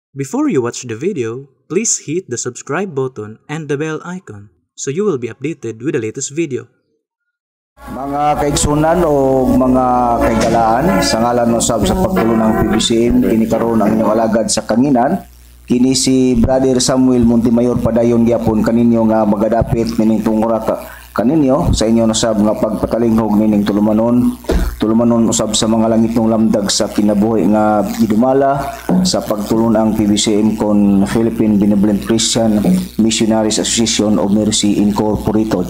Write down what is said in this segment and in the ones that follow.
Before you watch the video, please hit the subscribe button and the bell icon so you will be updated with the latest video. Mga kaigsunan o mga kaigalaan, sa ngalan no sab sa pagtulo ng PBCM, kini karon ang inyong alagad sa kanginan. Kini si Brother Samuel Montemayor padayon gyapon kaninyo nga magadapit nining tungura kaninyo sa inyo no sab nga pagpatalinghog nining tulumanon usab sa mga langit ng lamdag sa kinabuhi nga gidumala sa pagtulon ang PBCM kon Philippine Benevolent Christian Missionaries Association of Mercy Incorporated.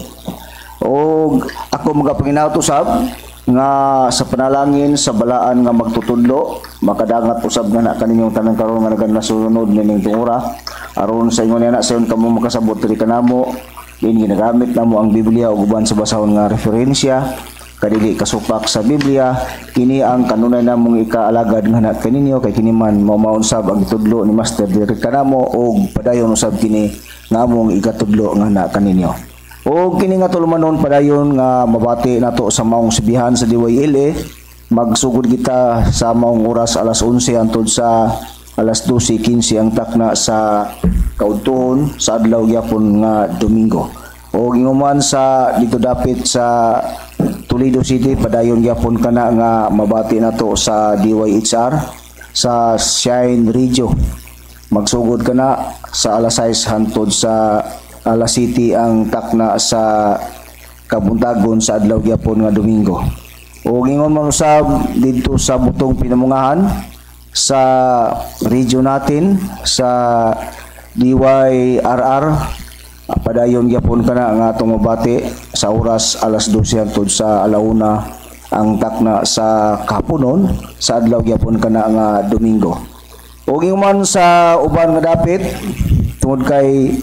O ako magapanginaw to sab nga sa panalangin sa balaan nga magtutudlo makadangat usab nga na kaninyong tanan karon nga naganasunod nining tungura aron sa inyo na sayon kamo makasabot diri kanamo din ginagamit namo ang Biblia ug uban sa basahon nga referensya kadili kasupak sa Biblia kini ang kanunay namong ikaalagad nga na kaninyo kay kini man mao sab ang itudlo ni Master diri kanamo ug padayon usab kini nga among ikatudlo nga na kaninyo. O kini nga tulumanon padayon nga mabati nato sa maong sibihan sa DYLA magsugod kita sa maong oras alas 11 antod sa alas 12:15 ang takna sa kaudtuhon sa adlaw gyapon nga Domingo. O ginguman sa dito dapit sa Toledo City padayon gyapon kana nga mabati nato sa DYHR sa Shine Radio. Magsugod kana sa alas 6 hantod sa alas City ang takna sa kabuntagon sa adlaw gyapon nga Domingo. O gingon man usab dito sa butong pinamungahan sa region natin sa DYRR padayon gyapon kana nga atong mabati sa oras alas 12 hangtod sa alauna ang takna sa kapunon sa adlaw gyapon kana nga Domingo. O gingon sa uban nga dapit tungod kay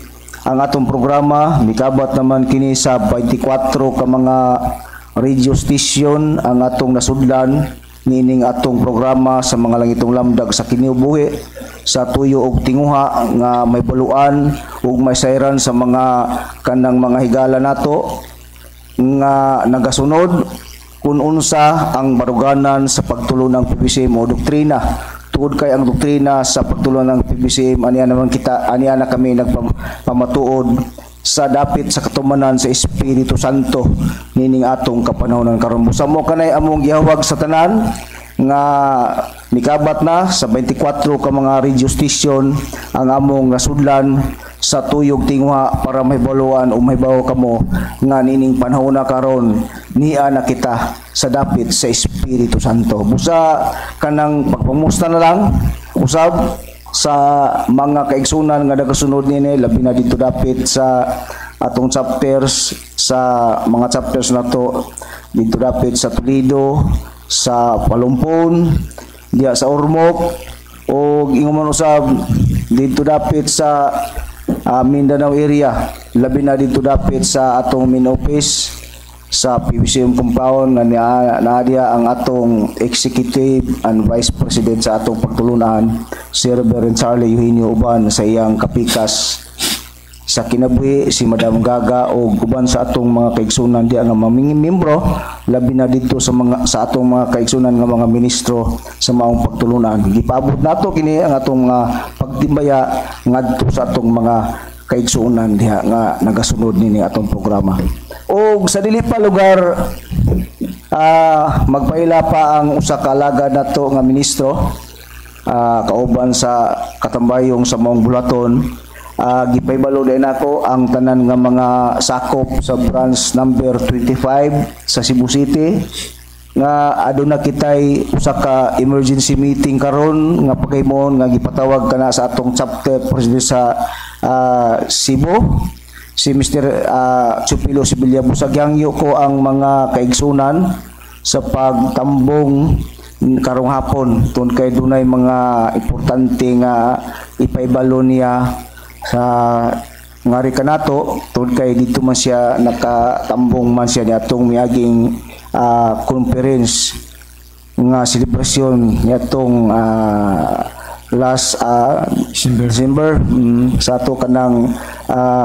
ang atong programa mikabat naman kini sa 24 ka mga radio station ang atong nasudlan nining atong programa sa mga langitong lamdag sa kiniubuhi sa tuyo og tinguha nga may baluan ug may sayran sa mga kanang mga higala nato nga nagasunod kun unsa ang baruganan sa pagtulo ng PBCM o doktrina. Tungod kay ang doktrina sa pagtulo ng PBCM aniya na kami nagpamatuod sa dapit sa katumanan sa Espiritu Santo nining atong kapanahonan karon. Busa mo kanay among gihawag sa tanan nga mikabat na sa 24 ka mga radio station ang among nasudlan sa tuyog tinguha para mahibaluan o mahibaw kamo nga nining panahon na karon niya na kita sa dapit sa Espiritu Santo. Busa kanang pagpamusta na lang usab sa mga kaigsunan nga nagasunod nini labi na dito dapit sa atong chapters sa mga chapters na to dito dapit sa Toledo, sa Palumpon, diya sa Ormoc o ingon usab dito dapit sa Mindanao area labi na dito dapit sa atong main office sa PBCM compound nga naadiya ang atong executive and vice president sa atong pagtulunan si Reverend Charlie Eugenio uban sa iyang kapikas sa kinabuhi si Madam Gaga o uban sa atong mga kaigsunan diya nga mamingin membro labi na dito sa atong mga kaigsunan nga mga ministro sa maong pagtulunan. Gipaabot nato kini ang atong pagtimbaya ngadto sa atong mga kaigsunan diha nga nagasunod nini atong programa. O sa dili pa lugar magpaila pa ang usa ka alagad nato nga ministro kauban sa katambayong sa maong bulaton. Gipaybalo din ako ang tanan nga mga sakop sa branch number 25 sa Cebu City nga aduna kitay usa ka emergency meeting karon nga pagkaymon nga gipatawag kana sa atong chapter president sa Cebu si Mr. Chupilo Sibilya. Busagyangyo ko ang mga kaigsunan sa pagtambong karong hapon tungod kay dunay mga importante nga ipaybalo niya sa ngari kanato tungod kay dito man siya nakatambong man siya niatong miaging conference nga selebrasyon niatong last December sa ato kanang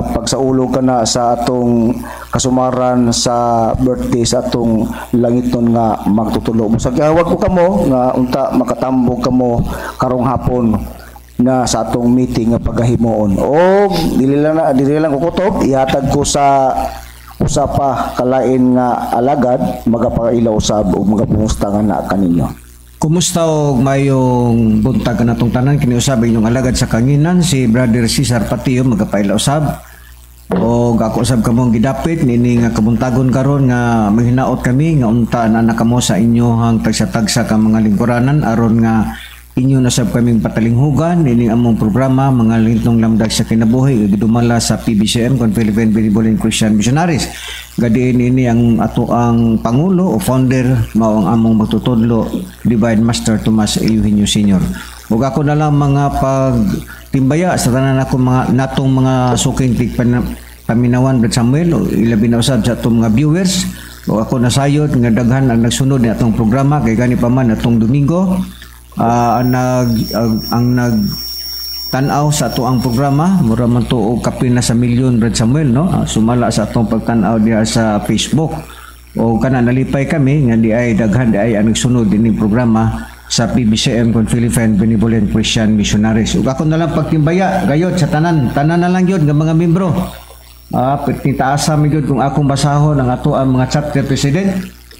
pagsaulog kana sa atong kasumaran sa birthday sa atong langiton nga magtutulo. Sa gihawag ko kamo nga unta makatambog kamo karong hapon na sa atong meeting nga pagahimuon. O dili lang ko kutob, ihatag ko sa usa pa kalain nga alagad magapailaw usab o magapumusta nga na kaninyo. Kumusta og mayong buntag kanatong tanan kini usab inyong alagad sa kanginan si Brother Cesar Patio magapailaw usab. O ako usab kamong gidapit nini nga kabuntagon karon nga maghinaot kami nga unta na nakamo sa inyohang tagsa-tagsa ka mga lingkuranan aron nga inyo na sab kaming patalinghugan nini among programa mga lintong lamdag sa kinabuhi gidumala sa PBCM kon Philippine Benevolent Christian Missionaries. Gadiin ini ang ato ang pangulo o founder mao ang among magtutudlo Divine Master Tomas Eugenio Sr. Ug ako na lang mga pagtimbaya sa tanan ako mga natong mga suking paminawan Brad Samuel o ilabi na usab sa atong mga viewers. O ako nasayod nga daghan ang nagsunod ni atong programa kay gani pa man atong Domingo ang nagtanaw sa ato ang programa mura man to og kapin na sa milyon Brad Samuel no sumala sa atong pagtanaw diha sa Facebook o kana nalipay kami nga di ay daghan di ay ang nagsunod dinhi programa sa PBCM kon Philippine Benevolent Christian Missionaries. Ug ako na lang pagtimbaya gayod sa tanan na lang yun nga mga membro. Taasa mi gyud kung akong basahon ang ato ang mga chapter president.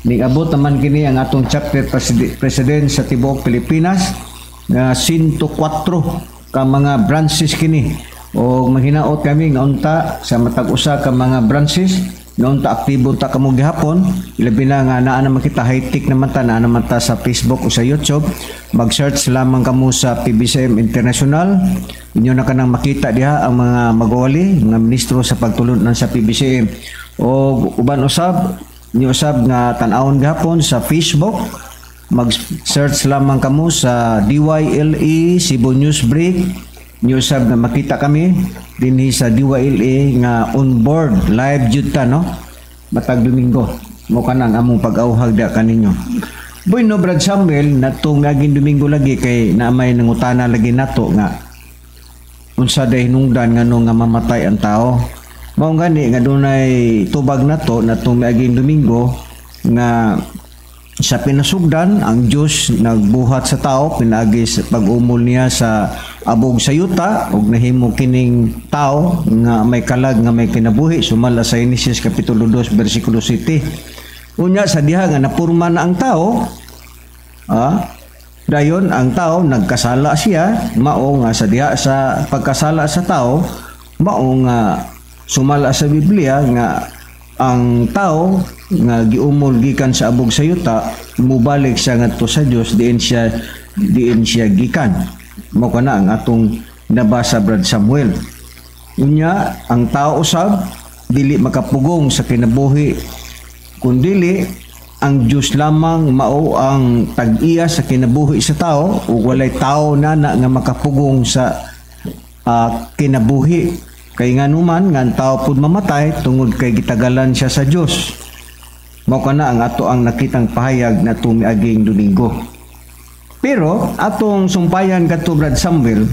Ning abot naman kini ang atong chapter president sa tibuok Pilipinas nga 104 ka mga branches kini. O maghinaot kami nga unta sa matag usa ka mga branches noon ta aktibo ta kamo gihapon ilabi na nga naa naman kita high-tech naman ta naa naman ta sa Facebook o sa YouTube mag-search lamang kamo sa PBCM International inyo na kanang makita diha ang mga magawali mga ministro sa pagtulunan sa PBCM o uban usab inyo usab nga tan-awon gihapon sa Facebook mag-search lamang kamo sa DYLE Cebu News Break inyo usab nga makita kami dinhi sa DYLE nga on board live jud ta no matag Domingo mo kanang among pag-awhag da kaninyo. Bueno Brad Samuel natong naging Domingo lagi kay naamay nangutana lagi nato nga unsa day hinungdan ngano nga mamatay ang tao. Mao gani nga dunay tubag nato natong naging Domingo nga sa pinasugdan ang Dios nagbuhat sa tao pinagi sa pag-umol niya sa abog sa yuta ug nahimo kining tao nga may kalag nga may kinabuhi sumala sa Genesis kapitulo 2 bersikulo 7. Unya sa diha nga napurma na ang tao dayon ang tao nagkasala siya mao nga sa diha sa pagkasala sa tao mao nga sumala sa Biblia nga ang tao nga giumol gikan sa abog sa yuta mubalik siya ngadto sa Dios diin siya gikan. Mao kana ang atong nabasa Brad Samuel. Unya ang tao usab dili makapugong sa kinabuhi kundili ang Dios lamang mao ang tag-iya sa kinabuhi sa tao ug walay tao na nga makapugong sa kinabuhi. Kay nganuman nga ang tao pud mamatay tungod kay gitagalan siya sa Dios. Mao kana ang ato ang nakitang pahayag na tumiaging Domingo. Pero atong sumpayan kadto Brad Samuel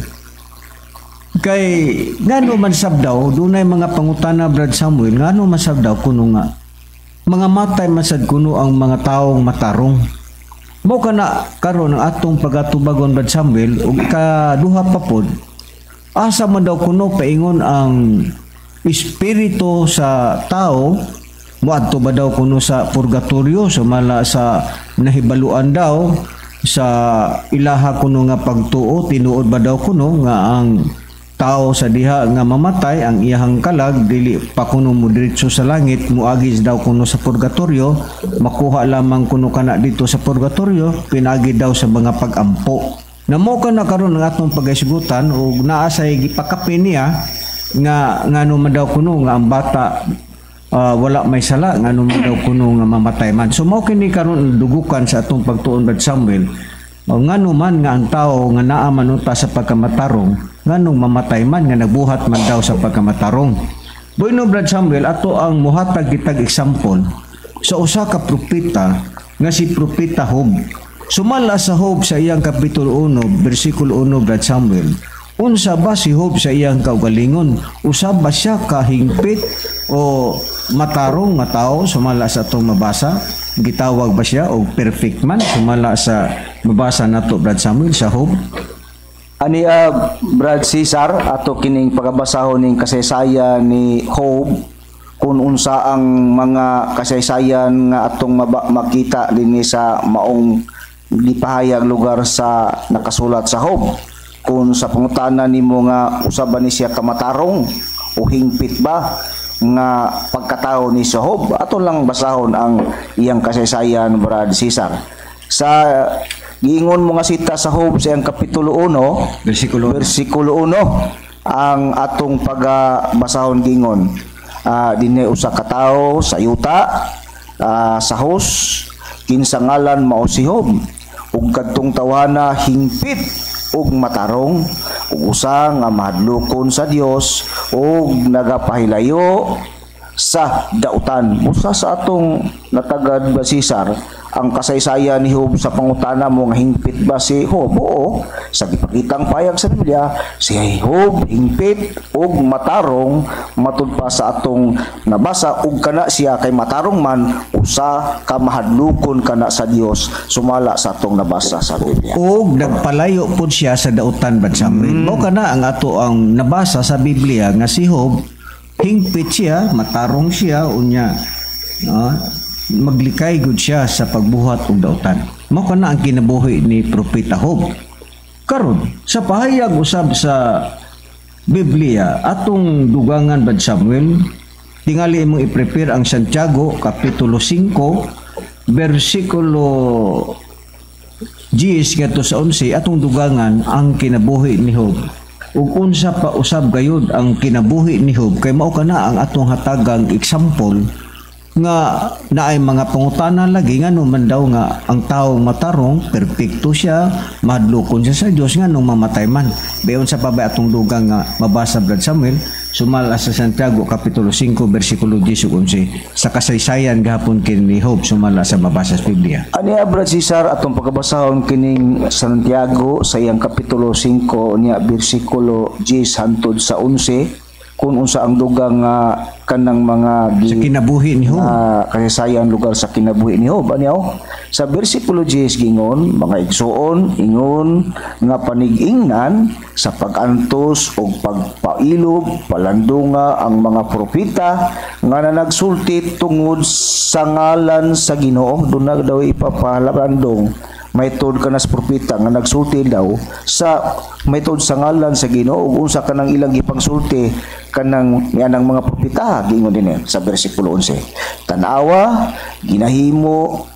kay ngano man sabdaw dunay mga pangutana Brad Samuel ngano man sabdaw kuno nga mga matay masad kuno ang mga taong matarong. Mao kana karon ang atong pagatubagon Brad Samuel ug ikaduha pa pod asa man daw kuno paingon ang espiritu sa tao moadto ba daw kuno sa purgatorio sumala sa nahibaluan daw sa ilaha kuno nga pagtuo tinuod ba daw kuno nga ang tao sa diha nga mamatay ang iyahang kalag dili pa kuno mo diretso sa langit muagis daw kuno sa purgatorio makuha lamang kuno kana dito sa purgatorio pinagi daw sa mga pagampo. Namo ka na karon ang atong pagaisgutan ug naa say gipakapin niya nga ngano man daw kuno nga ang bata wala may sala ngano man daw kuno nga mamatay man. So mao kini karon dugukan sa atong pagtuon Brad Samuel. Ngano man nga ang tao nga naa manuta sa pagkamatarong nganong mamatay man nga nagbuhat man daw sa pagkamatarong. Bueno Brad Samuel ato ang muhatag kitag example sa usa ka propeta nga si propeta Job. Sumala sa Job sa iyang kapitulo 1, bersikulo 1 Brad Samuel. Unsa ba si Job sa iyang kaugalingon? Usab ba siya kahingpit o matarong nga tao sumala sa atong mabasa? Gitawag ba siya og perfect man sumala sa mabasa nato Brad Samuel sa Job? Ani Brad Cesar ato kining pagabasahon ning kasaysayan ni Job kung unsa ang mga kasaysayan nga atong makita dinhi sa maong gipahayag lugar sa nakasulat sa Job. Kung sa pangutana nimo nga usa ba ni siya kamatarong o hingpit ba nga pagkatao ni Job, ato lang basahon ang iyang kasaysayan, Brad Cesar. Sa giingon mo nga sita sa Job sa iyang kapitulo 1 versikulo 1 ang atong pagbasahon gingon. Dinhi usa ka tawo sa yuta sa host kinsa ngalan mao si Job ug kadtong tawhana hingpit ug matarong ug usa nga mahadlokon sa Dios ug nagapahilayo sa dautan. Usa sa atong natagad ba Cesar ang kasaysayan ni Job sa pangutana mo nga hingpit ba si Job? Oo, sa gipakitang payag sa Biblia, si Job hingpit ug matarong matud pa sa atong nabasa ug kana siya kay matarong man usa ka mahadlokon kana sa Dios sumala sa atong nabasa sa Biblia. Ug nagpalayo pud siya sa dautan bad Samuel. Mao kana ang ato ang nabasa sa Biblia nga si Job hingpit siya, matarong siya unya maglikay gud siya sa pagbuhat og dautan. Mao kana ang kinabuhi ni propeta Job. Karon sa pahayag usab sa Biblia atong dugangan bad Samuel, tingali imong i-prepare ang Santiago kapitulo 5 bersikulo 10 ngadto sa 11 atong dugangan ang kinabuhi ni Job. Ug unsa pa usab gayud ang kinabuhi ni Job kay mao kana ang atong hatagang example nga naay mga pangutana lagi nga man daw nga ang taong matarong perpekto siya, mahadlokon siya sa Dios nga nung mamatay man. Bayon sa pabay atong dugang nga mabasa Brad Samuel sumala sa Santiago kapitulo 5 bersikulo 10 ug 11 sa kasaysayan gahapon kini Job sumala sa mabasa sa Biblia. Ani Brad Cesar atong pagabasahon kining Santiago sa iyang kapitulo 5 niya bersikulo 10 hangtod sa 11 kung unsa ang dugang kanang mga sa kinabuhi ni Job, kasaysayan lugar sa kinabuhi ni Job. Ano sa bersikulo 10 gingon, mga igsoon ingon nga panig-ingnan sa pag-antos o pagpailob palandunga ang mga propeta nga nagsulti tungod sa ngalan sa Ginoo. Doon na daw ipapalandong may tod ka na sa propeta nga nagsulti daw sa may tod sa ngalan sa Ginoo ug unsa kanang ilang gipangsulti kanang yanang mga propeta gingon din sa bersikulo 11. Tanawa ginahimo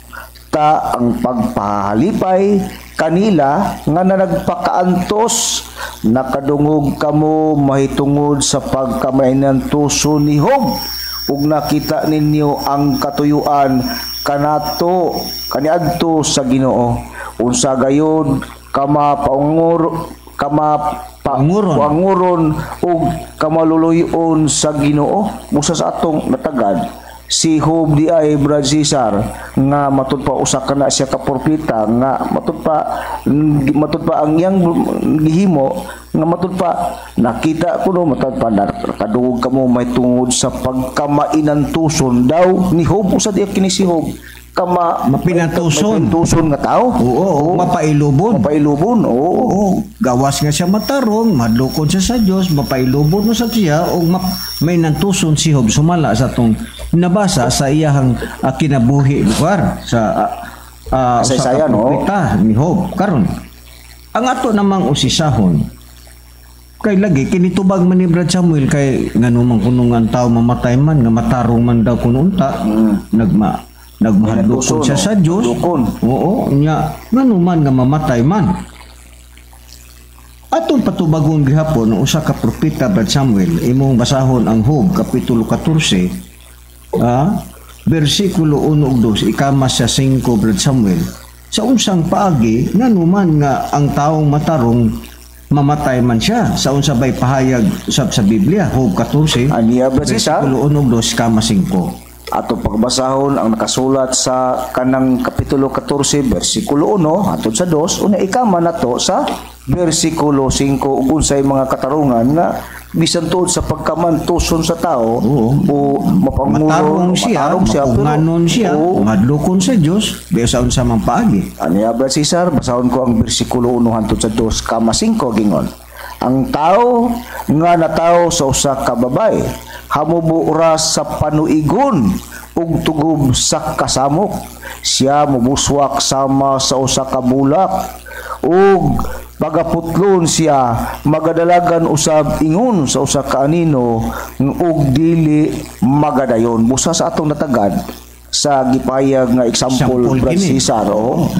ta ang pagpahalipay kanila nga nagpakaantos nakadungog kamo mahitungod sa pagkamainan tuso ni Job ug nakita ninyo ang katuyuan kanato kaniadto sa Ginoo unsa gayon panguron ug kamaluluyon sa Ginoo. Usa sa atong natagad si Job di ay Brad Cesar nga matud pa usa kana siya ka propeta nga matud pa ang iyang gihimo nga matud pa nakita kuno matud pa kadungog kamo may tungod sa pagkamainantuson daw ni Job. Usa di kini si Job mapinantuson nga tao. Oo, mapailubon. Oo. Gawas nga siya matarong, madlokon siya sa Dios, mapailubon mo sa siya o may nantuson si Job sumala sa tong nabasa sa iyang kinabuhi lugar sa kasaysayan ni Job. Karon ang ato namang usisahon kay lagi kinitubag man ni Brad Samuel kay nganumang kunungan tao mamatay man nga matarong man daw kuno unta nagmahadlokon siya sa Dios. Oo, nya nganuman nga mamatay man. Atong patubagon gihapon usa ka propeta Brad Samuel imong basahon ang Job kapitulo 14 bersikulo 1 ug 2 ikamas sa 5 Brad Samuel. Sa unsang paagi nganuman nga ang taong matarong mamatay man siya sa unsa bay pahayag usab sa Biblia Job 14 aniya Brad Cesar bersikulo 1 ug 2 ikamas 5. ato pagbasahon ang nakasulat sa kanang kapitulo 14 bersikulo 1 hangtod sa 2 una ikama nato sa bersikulo 5 ug unsay mga katarungan nga bisan tuod sa pagkamantuson sa tao o matarong siya, mapunganon siya, madlukon sa Dios, biya sa mang paagi. Aniya Brad Cesar, basahon ko ang bersikulo 1 hangtod sa 2 kama 5 gingon. Ang tao nga natawo sa usa ka babae hamubo oras sa panuigon ug tugob sa kasamok. Siya mubuswak sama sa usa ka bulak ug pagaputlon siya magadalagan usab ingon sa usa ka anino ug dili magadayon. Busa sa atong natagad sa gipayag nga example Brad Cesar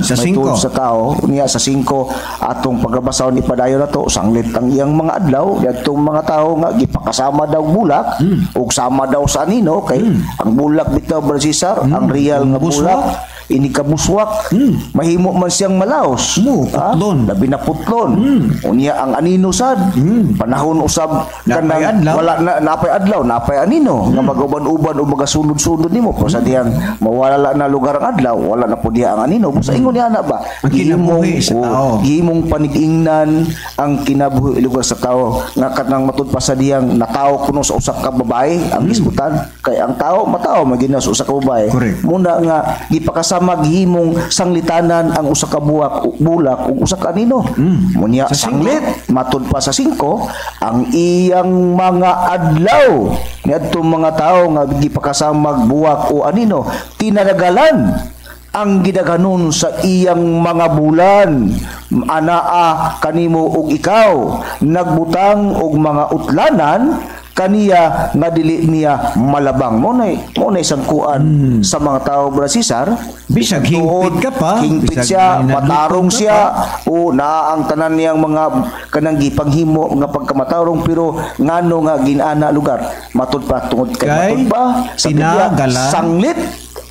sa 5 sa tao niya sa 5 atong pagbasahon ni padayon nato sanglit ang iyang mga adlaw adtong mga tao nga gipakasama daw bulak ug sama daw sa anino kay ang bulak bitaw Brad Cesar ang real nga bulak ini kabuswak mahimo man siyang malaos putlon labi na putlon unya ang anino sad panahon usab kanang wala na napay adlaw napay anino nga maguban-uban o magasunod-sunod nimo sa diyang mawala na lugar ang adlaw wala na pud diha ang anino sa ingon niya na ba gihimong panig-ingnan ang kinabuhi lugar sa tao nga kanang matud pa sa diyang natawo kuno sa usa ka babae ang isgutan kay ang tao matawo magina sa usa ka babae muna nga gipakasama maghimong sanglitanan ang usa ka bulak ug usa ka anino munya sanglit matud pa sa 5 ang iyang mga adlaw niadtong mga tao nga gipakasama buwak o anino tinadagalan ang gidaghanon sa iyang mga bulan anaa kanimo ug ikaw nagbutang og mga utlanan kaniya nga dili niya malabang mo na isang kuan sa mga tao Brad Cesar bisag hingpit ka pa hingpit siya matarong siya o na ang tanan niyang mga kanang gipanghimo nga pagkamatarong pero ngano nga ginana lugar matud pa tungod kay matud pa sa Biblia sanglit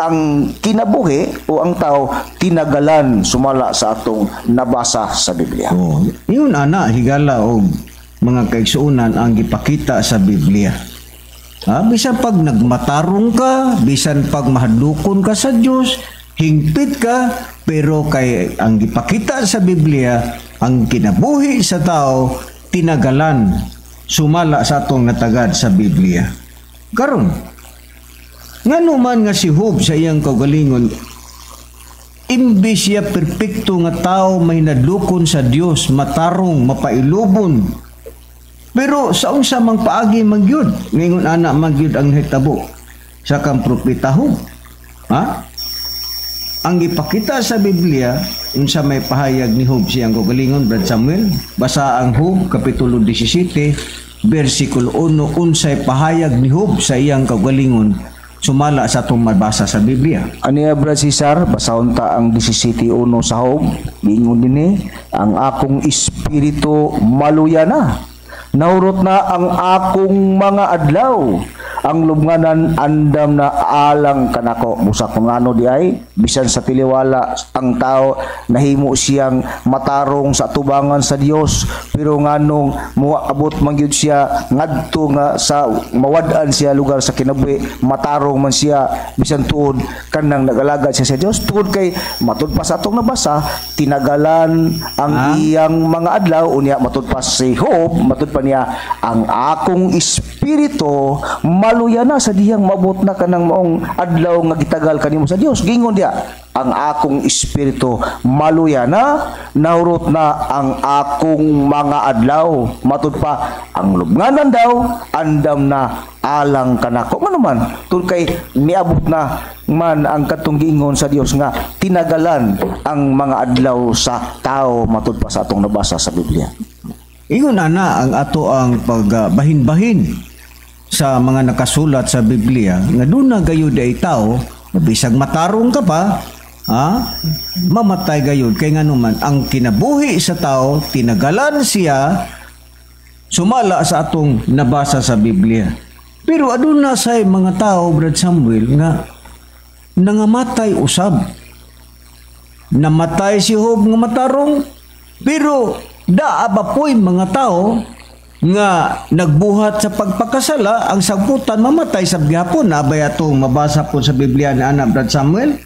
ang kinabuhi o ang tao tinagalan sumala sa atong nabasa sa Biblia. Yun ana higala og mga kaigsuunan ang gipakita sa Biblia. Bisan pag nagmatarong ka, bisan pag mahadlukon ka sa Dios, hingpit ka, pero kay ang gipakita sa Biblia, ang kinabuhi sa tao tinagalan sumala sa atong natagad sa Biblia. Karon, ngano man nga si Job sa iyang kaugalingon, imbis siya perpekto nga tao may nadlukon sa Dios, matarong, mapailubon. Pero sa unsa mang paagi magyud, ngayon ana magyud ang hitabo sa kang propeta Job. Ang ipakita sa Biblia, unsa may pahayag ni Job siyang kaugalingon, Brad Samuel, basa ang Job kapitulo 17, bersikulo 1, unsay pahayag ni Job sa iyang kaugalingon sumala sa atong mabasa sa Biblia. Aniya Brad Cesar, basahon ta ang 17:1 sa Job, giingon dinhi, ang akong espiritu maluya na. Naurot na ang akong mga adlaw. Ang lubnganan andam na alang kanako. Busa kung ano di ay, bisan sa tiliwala ang tao, nahimo siyang matarong sa tubangan sa Dios. Pero nganong muabot mangyud siya ngadto nga sa mawad-an siya lugar sa kinabuhi, matarong man siya bisan tuod kanang nagalagad siya sa Dios. Tuod kay matud pa sa atong nabasa, tinagalan ang iyang mga adlaw unya matud pa si Job, matud pa niya ang akong espiritu maluya na sa diyang mabot na kanang maong adlaw nga gitagal kanimo sa Dios. Gingon dia, ang akong espiritu maluya na, naurot na ang akong mga adlaw. Matud pa, ang lubnganan daw, andam na alang kanako. Ano man, tul kay miabot na man ang katong giingon sa Dios nga tinagalan ang mga adlaw sa tao matud pa sa atong nabasa sa Biblia. Ingon ana ang ato ang pagbahin-bahin sa mga nakasulat sa Biblia nga doon na gayud ay tao bisag matarong ka pa mamatay gayud kay nganuman ang kinabuhi sa tao tinagalan siya sumala sa atong nabasa sa Biblia. Pero aduna say mga tao Brad Samuel nga nangamatay usab. Namatay si Job nga matarong pero daaba po'y mga tao nga nagbuhat sa pagpakasala, ang sagputan mamatay sa gihapon. Abay atong mabasa po sa Biblia ni anak Brad Samuel.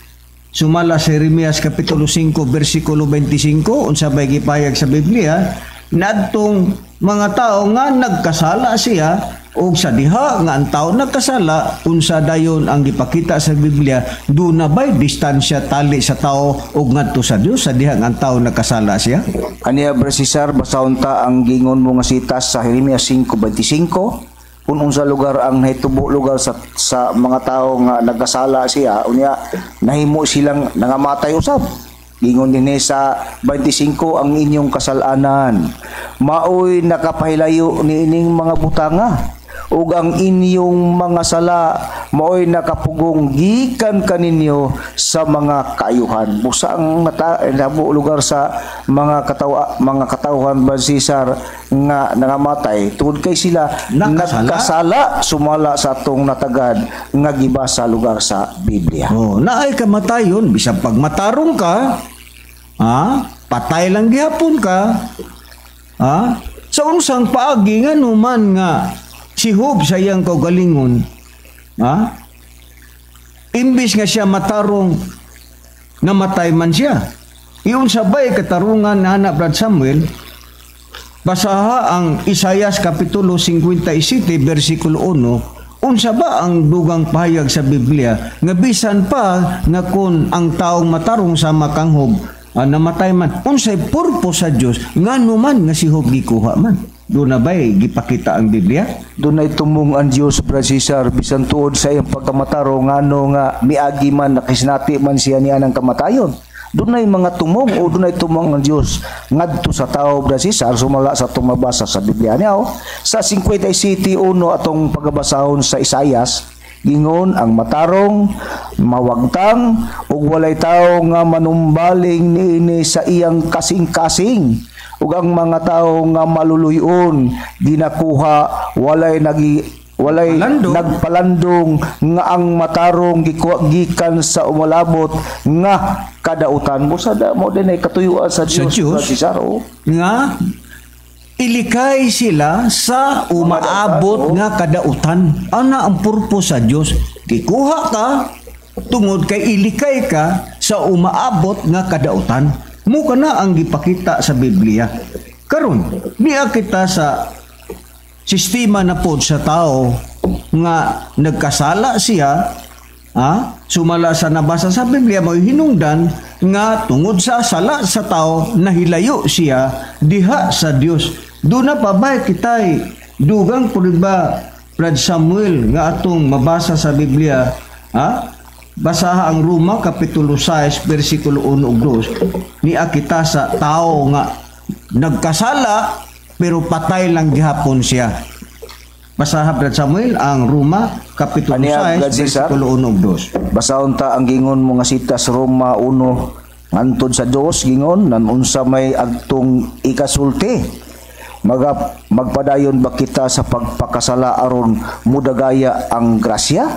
Sumala sa Jeremias Kapitulo 5, versikulo 25, unsa bay gipayag sa Biblia, nadtong mga tao nga nagkasala siya, o sa diha nga ang tao nagkasala, unsa dayon ang gipakita sa Biblia, doon na ba'y distansya tali sa tao o ngadto sa Dios sa diha nga ang tao nagkasala siya? Aniya Cesar, basahon ta ang gingon mo nga sitas sa Jeremias 5:25, kung unsa lugar ang nahitubo lugar sa mga tao nga nagkasala siya, unya nahimo silang nangamatay usab. Gingon din sa 25, ang inyong kasalanan maoy nakapahilayo niining mga butanga, ug ang inyong mga sala maoy nakapugong gikan kaninyo sa mga kaayuhan. Busa ang nabo lugar sa mga katawhan ba Cesar nga nangamatay tungod kay sila nagkasala sumala sa atong natagad nga gibasa lugar sa Biblia. Oh, naay kamatayon bisan pag matarong ka, patay lang gihapon ka. Sa unsang paagi nga numan nga si Job sa iyang kaugalingon, imbis nga siya matarong, namatay man siya. Iyon sabay katarungan na anak Brad Samuel, basaha ang Isaias Kapitulo 57, versikulo 1, unsa ba ang dugang pahayag sa Biblia, nga bisan pa nga kung ang taong matarong sa makanghog, namatay man, unsay purpose sa Dios nga numan nga si Job gikuha man. Doon na ba'y gipakita ang Biblia? Doon na itumong ang Diyos, Brad Cesar, bisan tuod sa iyang pagkamataro, nga nga miagi man, nakisnati man siya niya ng kamatayon. Doon na mga tumong, o doon na tumong ang Diyos ngadto sa tao, Brad Cesar, sumala sa itong mabasa sa Biblia niya. Sa 57:1 atong pagabasahon sa Isaias, gingon ang matarong, mawagtang, ug walay tao nga manumbaling niini sa iyang kasing-kasing. Ug ang mga tao nga maluluyon ginakuha walay nagpalandong nga ang matarong gikan sa umalabot nga kadautan mo sa mo din ay katuyuan sa Dios nga ilikay sila sa umaabot nga kadautan. Ana ang purpose sa Dios, gikuha ka tungod kay ilikay ka sa umaabot nga kadautan. Mo kana ang gipakita sa Biblia. Karon, niya kita sa sistema na pod sa tao nga nagkasala siya, sumala sa nabasa sa Biblia mo hinungdan nga tungod sa sala sa tao nahilayo siya diha sa Dios. Doon na pabay kitay dugang pud ba Brad Samuel nga atong mabasa sa Biblia, basaha ang Roma Kapitulo 6 versikulo 1 ug 2. Niya kita sa tao nga nagkasala pero patay lang gihapon siya. Basaha Brad Samuel ang Roma Kapitulo 6 versikulo 1 ug 2. Basahon ta ang gingon mo nga sitas Roma 1 ngantod sa 2, gingon nan unsa may agtong ikasulti. Magpadayon ba kita sa pagpakasala aron mudagaya ang grasya?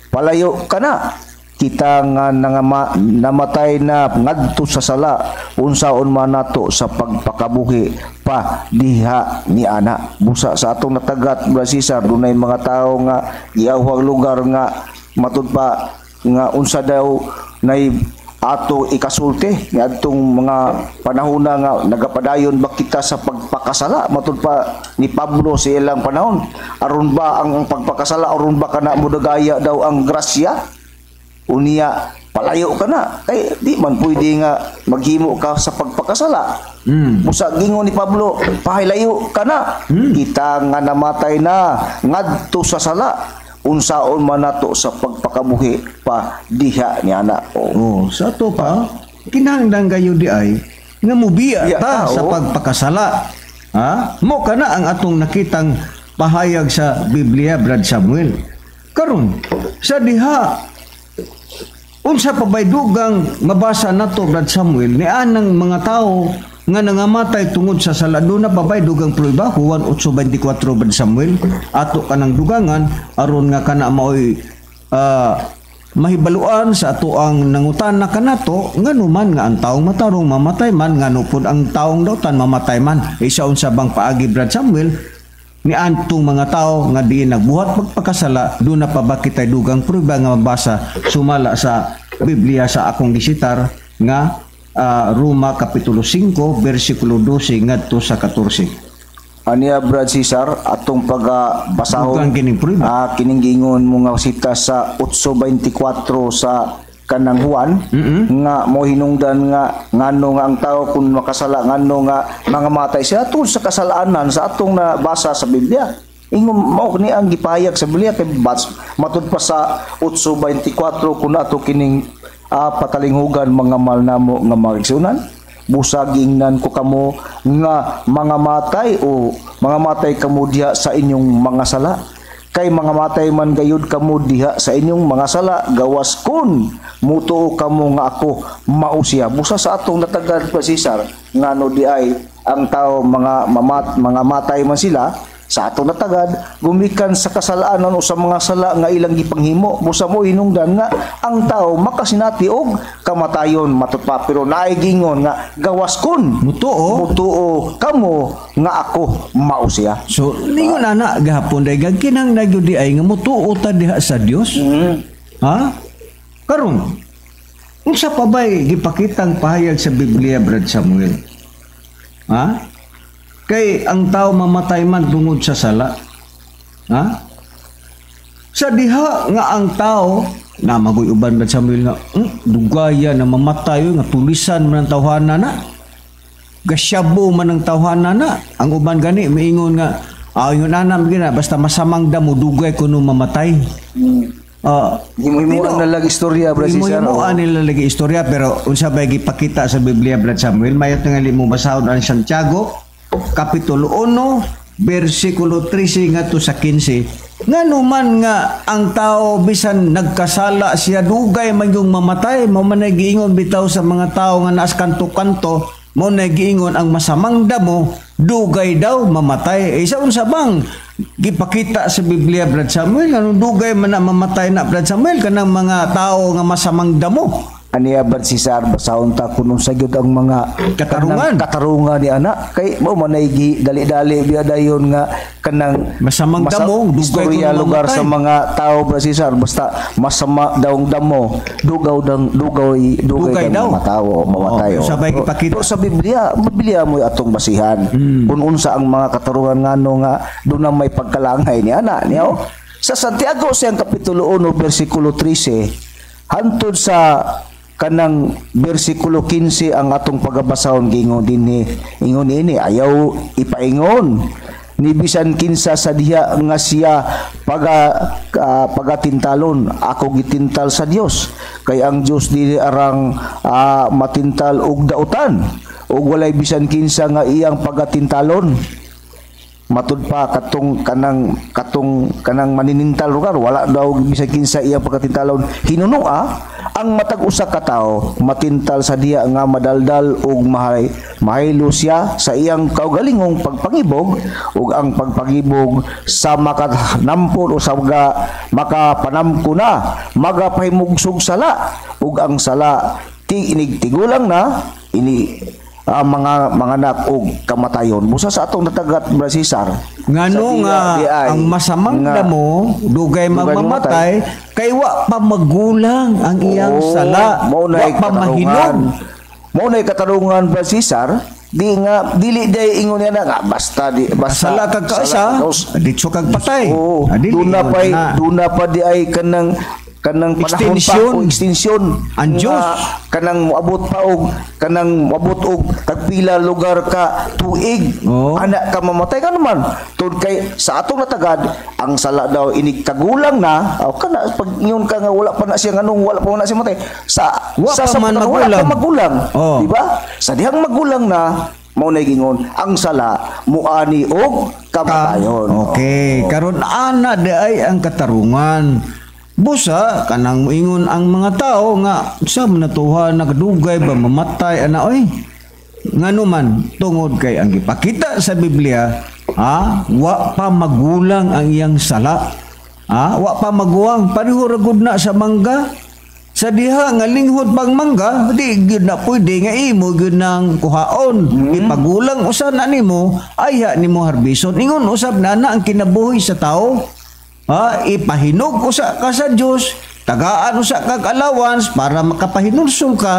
Palayo ka na. Kita nga namatay na ngadto sa sala, unsaon man nato sa pagpakabuhi pa diha ni ana. Busa sa atong natagat, Brad Cesar, dunay mga tao nga iawhag lugar nga matud pa nga unsa daw nay ato ikasulti ngadtong mga panahona nga nagapadayon ba kita sa pagpakasala matud pa ni Pablo sa ilang panahon, aron ba ang pagpakasala, aron ba kana mudagaya daw ang grasya? Unya palayo ka na kay di man pwede nga maghimo ka sa pagpakasala. Busa gingon ni Pablo, pahilayo ka na. Kita nga namatay na ngadto sa sala, unsaon man nato sa pagpakabuhi pa diha ni ana. Sa to pa kinahanglan kayo di ay nga mubiya ta sa pagpakasala. Mo kana ang atong nakitang pahayag sa Biblia, Brad Samuel. Karon sa diha unsa pa bay dugang mabasa nato, Brad Samuel, ni anang mga tao nga nangamatay tungod sa sala. Doon na pa bay dugang prueba, Juan 8:24, Brad Samuel, ato kanang dugangan aron nga kana maoy mahibaluan sa ato ang nangutana kanato nga numan nga ang taong matarong mamatay man, nga nupod ang taong dautan mamatay man. Isa unsa bang paagi, Brad Samuel, ni antong mga tao nga di nagbuhat pagpakasala, doon na pa ba kita'y dugang pruba nga mabasa sumala sa Biblia sa akong gisitar nga Roma Kapitulo 5, versikulo 12 ngadto sa 14. Aniya Brad Cesar atong pagbasahon Dugang kining pruba. kining gingon mo nga sita sa 8:24 sa kanang Juan nga mo hinungdan nga ngano nga ang tao kung makasala ngano nga mga matay siya tungod sa kasalanan sa atong nabasa sa Biblia. Ingon mao ni ang gipahayag sa Biblia kay matud pa sa 8:24 kun ato kining patalinghugan mga malnamo nga magigsunan. Busag ingnan ko kamo nga mga matay o mga matay kamo diha sa inyong mga sala. Kay mga matay man gayud kamo diha sa inyong mga sala, gawas kun mutuo kamo nga ako mao siya. Busa sa atong natagad pa Cesar ngano di ay ang tao mga matay man sila sa atong natagad gumikan sa kasalanan o sa mga sala nga ilang gipanghimo. Busa mo hinungdan nga ang tao makasinati og kamatayon matutpa pero naay gingon nga gawas kun mutuo kamo nga ako mao siya. So ningon ana gahapon day gagkinang nagyudi ay nga mutuo ta diha sa Dios. Ha? Karon unsa pa bay gipakitang pahayag sa Biblia Brad Samuel? Ha? Kay ang tao mamatay man tungod sa sala. Ha? Sa diha nga ang tao na magoy uban Brad Samuel nga dugaya na mamatay nga tulisan man ang tawhana na. Gasyabo man ang tawhana na. Ang uban gani maingon nga ingon anam gina basta masamang damo dugay kuno mamatay. Himo-himo ang nalag istorya Brad Cesar. Himo ang nalag istorya pero unsa bay gipakita sa Biblia Brad Samuel mayot nga limo basahon ang Santiago Kapitulo 1 versikulo 13 ngadto sa 15 ngano man nga ang tao bisan nagkasala siya dugay man yung mamatay mo man nagiingon bitaw sa mga tao nga naas kanto-kanto mo nagiingon ang masamang damo dugay daw mamatay isa unsa bang gipakita sa Biblia Brad Samuel anong dugay man na mamatay na Brad Samuel kanang mga tao nga masamang damo. Aniya Brad Cesar basahon ta kuno sa gyud ang mga katarungan ni anak kay mo manaygi dali-dali biya dayon nga kanang masamang damo dugay istorya lugar sa mga tao Brad Cesar basta masama daw damo dugay daw mamatay sabay ipakita sa Biblia mo atong basihan kung unsa ang mga katarungan ngano nga dunay may pagkalangay ni anak niya sa Santiago siyang kapitulo 1 bersikulo 13 hantod sa kanang bersikulo 15 ang atong pagabasahon gingon dinhi ingon ini ayaw ipaingon ni bisan kinsa sa diha nga siya pagatintalon ako gitintal sa Dios kay ang Dios dili arang matintal og dautan ug walay bisan kinsa nga iyang pagatintalon matud pa katong kanang maninintal lugar wala daw bisan kinsa iyang pagatintalon hinunua ang matag usa ka tawo matintal sa diha nga madaldal ug mahaylo siya sa iyang kaugalingong pagpangibog ug ang pagpangibog sa makanampol o sa makapanamko na magapahimugsog sala ug ang sala tigulang na ini mga anak og kamatayon busa sa atong natagat Brad Cesar ngano nga ang masamang damo dugay mamamatay kay wa pa magulang ang iyang sala wa pa mahinog mo nay katarungan Brad Cesar dili day ingon niya nga basta sala kag kaasa ditso kag patay duna pa di ay kanang extension ang Diyos kanang moabot pa og tagpila lugar ka tuig anak ka mamatay ka naman tud kay sa atong natagad ang sala daw inig kagulang na kana pag ingon ka nga wala pa na siya nganong wala pa na siya matay sa magulang di ba sa dihang magulang na mao na gingon ang sala muani og kamatayon. Okay karon ana di ay ang katarungan busa kanang moingon ang mga tao nga sa manatuhan nakadugay ba mamatay ana oy ngano man tungod kay ang gipakita sa Biblia wa pa magulang ang iyang sala wa pa maguwang pareho ra gud na sa mangga sa diha nga linghod pang mangga, di gyud na pwede nga imo gyud nang kuhaon. Ipagulang usa na nimo, ayha nimo harbison. Ingon usab na ang kinabuhi sa tao. Ipahinog usa ka sa Dios, tagaan usa kag allowance para makapahinulsol ka.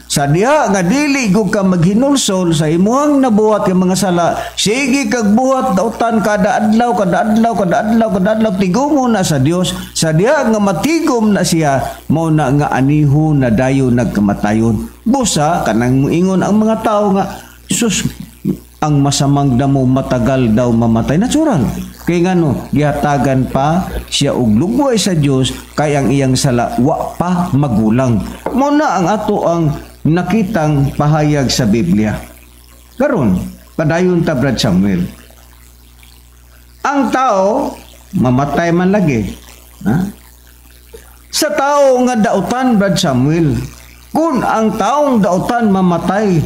Sa diha nga dili gud ka maghinulsol sa imuhang nabuhat nga mga sala, sige kag buhat dautan kada adlaw tigom na sa Dios. Sa diha nga matigom na siya, mao na nga aniho na dayo nagkamatayon. Busa kanang moingon ang mga tao nga sus, ang masamang damo matagal daw mamatay, natural. Kay ngano gihatagan pa siya og lugway sa Dios, kay ang iyang sala wa pa magulang. Mao na ang ato ang nakitang pahayag sa Biblia. Karon, padayon ta Brad Samuel. Ang tao mamatay man lagi. Sa tao nga dautan Brad Samuel, kung ang taong dautan mamatay,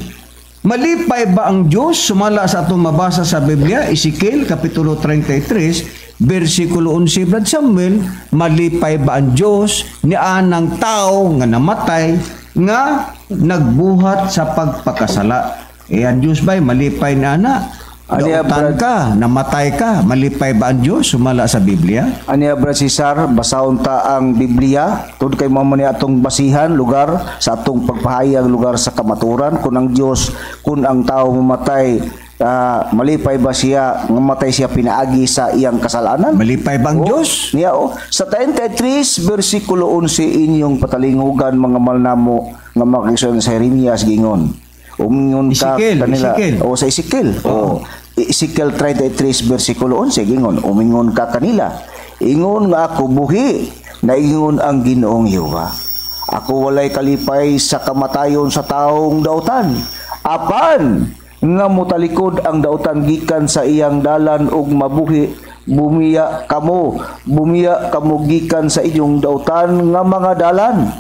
malipay ba ang Diyos? Sumala sa atong mabasa sa Biblia, Ezekiel kapitulo 33, versikulo 11 Brad Samuel, malipay ba ang Diyos ni anang tao nga namatay nga nagbuhat sa pagpakasala? Ang Diyos ba'y malipay na anak? Dautan ka, namatay ka, malipay ba ang Diyos? Sumala sa Biblia. Aniya Brad Cesar, basahon ta ang Biblia, tud kay mao man atong basihan lugar sa atong pagpahayag lugar sa kamaturan. Kung ang Diyos, kung ang tao mamatay, malipay ba siya, mamatay siya pinaagi sa iyang kasalanan? Malipay ba ang Diyos? Niya sa 33 versikulo 11 inyong patalingugan mga malnamo nga makigsuon sa Jeremias gingon. Umingon ka kanila sa Ezekiel. Ezekiel 33 versikulo 11 gingon, umingon ka kanila. Ingon nga ako buhi, na ingon ang Ginoong Yehova. Ako walay kalipay sa kamatayon sa taong dautan. Apan nga mutalikod ang dautan gikan sa iyang dalan ug mabuhi, bumiya kamo gikan sa inyong dautan nga mga dalan.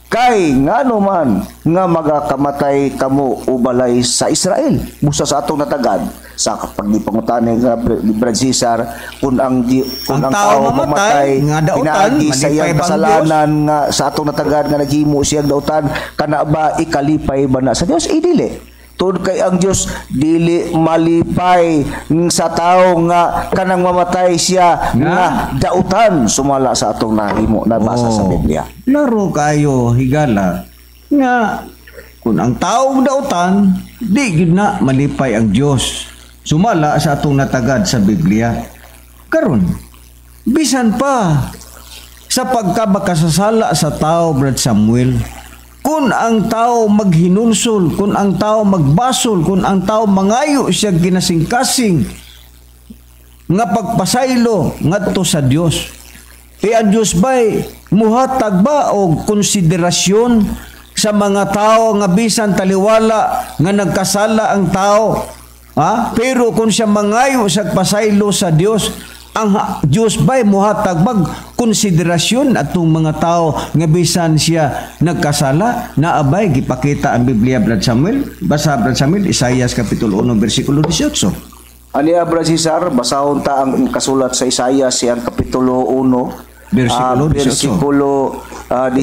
Kay ngano man nga magakamatay kamo ubalay sa Israel. Busa sa atong natagad sa pagdipangutani nga Brad Cesar, kung ang tao mamatay nga dautan sa iyang kasalanan nga sa atong natagad nga naghimo siyang dautan, kana ba ikalipay ba na sa Dios? Dili. Tod kay ang Dios dili malipay sa tao nga kanang mamatay siya nga dautan, sumala sa atong nahimo nabasa sa Biblia. Laro kayo higala nga kung ang taong dautan, di gid na malipay ang Dios. Sumala sa atong natagad sa Biblia. Karon, bisan pa sa pagkabakasasala sa tao Brad Samuel, kung ang tao maghinulsol, kung ang tao magbasol, kung ang tao mangayo siya ginasingkasing nga pagpasaylo ngadto sa Dios, ang Dios ba'y muhatag ba o konsiderasyon sa mga tao nga bisan taliwala nga nagkasala ang tao? Pero kung siya mangayo sa pasaylo sa Dios, ang Dios ba'y muhatag bag konsiderasyon atong mga tao nga bisan siya nagkasala? Naabay gipakita ang Biblia Brad Samuel. Basa Brad Samuel, Isaias kapitulo 1 versikulo 18. Aniya Brad Cesar, basahon ta ang kasulat sa Isaias siyang kapitulo 1 versikulo 18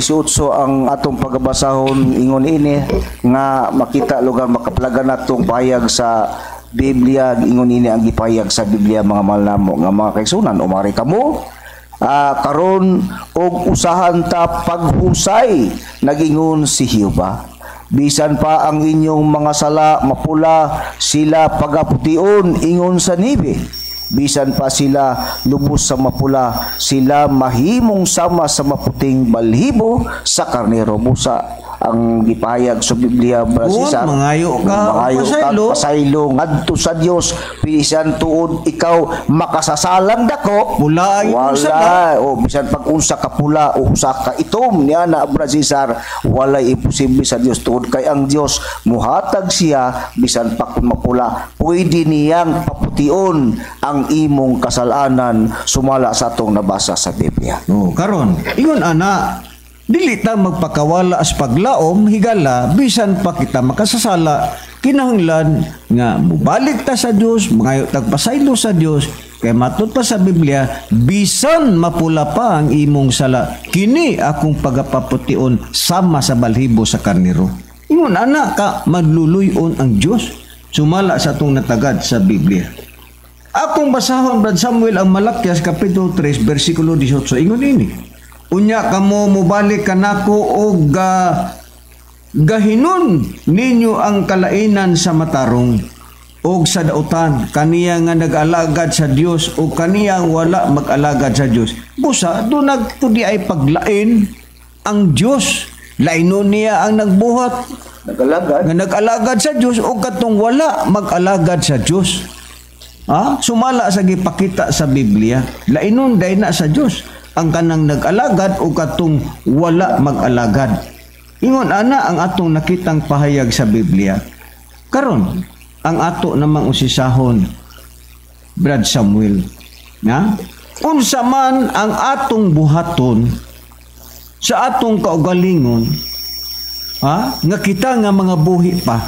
ang atong pagbasahon. Ingon ini nga makita lugar makaplagan natong pahayag sa Biblia. Ingon ini ang gipahayag sa Biblia mga malnamo nga mga kaigsunan, umari kamo karon og usahan ta paghusay, nagingon si Jehova. Bisan pa ang inyong mga sala mapula, sila pagapution ingon sa nibe. Bisan pa sila lubos sa mapula, sila mahimong sama sa maputing balhibo sa karnero. Busa ang gipahayag sa Biblia Brad Cesar. Mangayo ka pasaylo ngadto sa Dios, bisan tuod ikaw makasasalang dako, pula wala o bisan pag unsa ka pula o usa ka itom niya na Brad Cesar, wala imposible sa Dios. Tuod kay ang Dios muhatag siya bisan pa kun mapula, pwede niyang papution ang imong kasalanan, sumala sa atong nabasa sa Biblia. Karon ingon ana, dili ta magpakawala as paglaom higala bisan pa kita makasasala, kinahanglan nga mubalik ta sa Dios, mangayo tagpasaylo sa Dios, Kay matud pa sa Biblia, bisan mapula pa ang imong sala, kini akong pagapaputiun sama sa balhibo sa karnero. Ingon ana ka madluluyon ang Dios. Sumala sa atong natagad sa Biblia. Akong basahon Brad Samuel ang Malakias kapitulo 3 bersikulo 18. Ingon ini. Unya kamo mobalik kanako og gahinon ninyo ang kalainan sa matarong og sa dautan, kaniya nga nag-alagad sa Dios o kaniya wala mag-alagad sa Dios. Busa do nagtudi ay paglain ang Dios. Lainon niya ang nagbuhat nga nag-alagad sa Dios o katong wala mag-alagad sa Dios. Sumala sa gipakita sa Biblia, lainon day na sa Dios ang kanang nag-alagad o katong wala mag-alagad. Ingon ana ang atong nakitang pahayag sa Biblia. Karon ang ato namang usisahon, Brad Samuel, unsa man ang atong buhaton sa atong kaugalingon, nga kita nga mga buhi pa,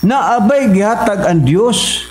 naabay gihatag ang Dios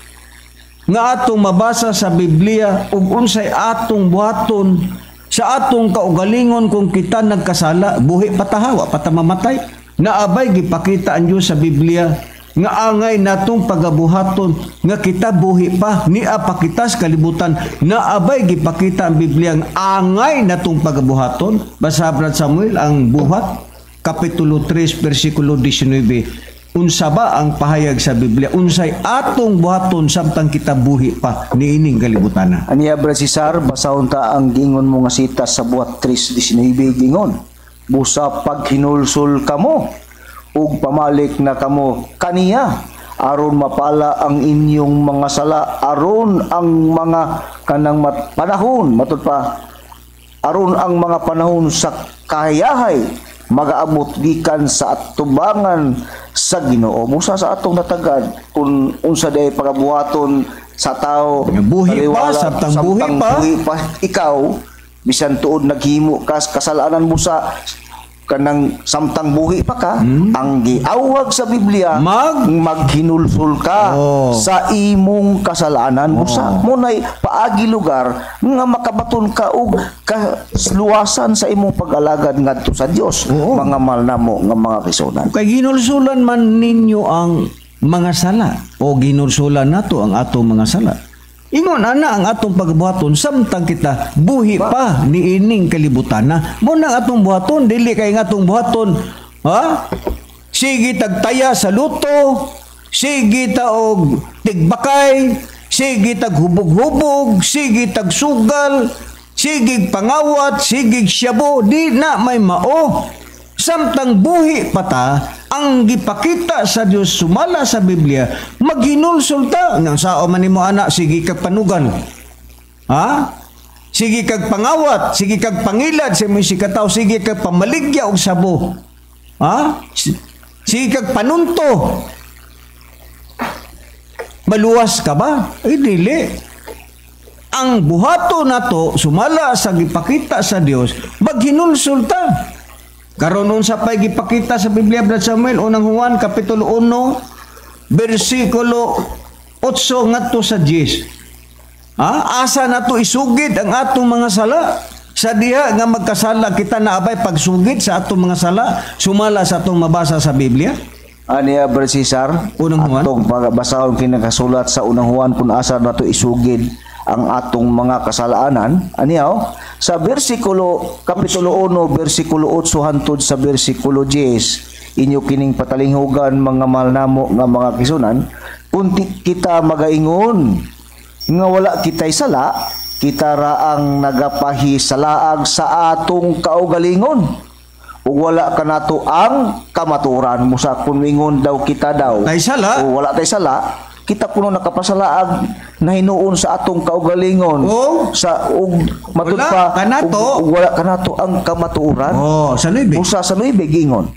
nga atong mabasa sa Biblia ug unsay atong buhaton sa atong kaugalingon kung kita nagkasala, buhi patahawa patamamatay. Naabay gipakita ang Dios sa Biblia nga angay natong pagabuhaton nga kita buhi pa niya pakitas kalibutan. Naabay gipakita ang Biblia nga angay natong pagabuhaton. Basa Brad Samuel ang buhat kapitulo 3 bersikulo 19. Unsa ba ang pahayag sa Biblia? Unsay atong buhaton samtang kita buhi pa niining kalibutan. Aniya Brad Cesar, basahon ta ang gingon mo nga sita sa buhat 3:19 gingon. Busa pag hinulsul kamo ug pamalik na kamo kaniya aron mapala ang inyong mga sala, aron ang mga kanang panahon matud pa aron ang mga panahon sa kahayahay magaabot gikan sa atubangan sa Ginoo. Busa sa atong natagad kung unsa day pagabuhaton sa tao buhi pa samtang buhi pa ikaw bisan tuod naghimo kas kasalanan mo sa kanang samtang buhi pa ka, ang giawag sa Biblia maghinulsul ka sa imong kasalanan. Busa mo nay paagi lugar nga makabaton ka og kasluwasan sa imong pag-alagad ngadto sa Dios. Mga malnamo nga mga kisunan. Kay ginulsulan man ninyo ang mga sala o ginulsulan nato ang atong mga sala. Ingon ana ang atong pagbuhaton samtang kita buhi pa niining kalibutan na. Mo nang atong buhaton dili kay nga atong buhaton sige tagtaya sa luto, sige ta og tigbakay, sige tag hubog-hubog, sige tag sugal, sige pangawat, sige syabo, di na may mao. Samtang buhi pa ta, ang gipakita sa Dios sumala sa Biblia, maghinulsul ta. Nang sao man nimo anak, sige kag panugan. Sige kag pangawat, sige kag pangilad sa imong sikataw, sige kag pamaligya og sabo. Sige kag panunto. Maluwas ka ba? Ay dili. Ang buhato nato sumala sa gipakita sa Dios, maghinulsul ta. Karon unsa pay gipakita sa Biblia Brad Samuel, unang Juan kapitulo 1 bersikulo 8 ngadto sa 10. Asa nato isugid ang atong mga sala? Sa diha nga magkasala kita naabay pagsugid sa atong mga sala sumala sa atong mabasa sa Biblia. Aniya Brad Cesar, unang Juan atong pagbasahon kinakasulat sa unang Juan kung asa nato isugid ang atong mga kasalaanan. Aniya sa bersikulo kapitulo 1 bersikulo 8 hantod sa bersikulo 10 inyo kining patalinghugan mga malnamo nga mga kisunan, kung kita magaingon nga wala kitay sala, kita raang nagapahisalaag sa atong kaugalingon ug wala kanato ang kamaturan. Musa kun ingon daw kita daw tay sala o wala tay sala, kita kuno nakapasalaag na hinuon sa atong kaugalingon sa ug matud pa kanato wala kanato ang kamatuoran. Sa 9 busa sa 9 gingon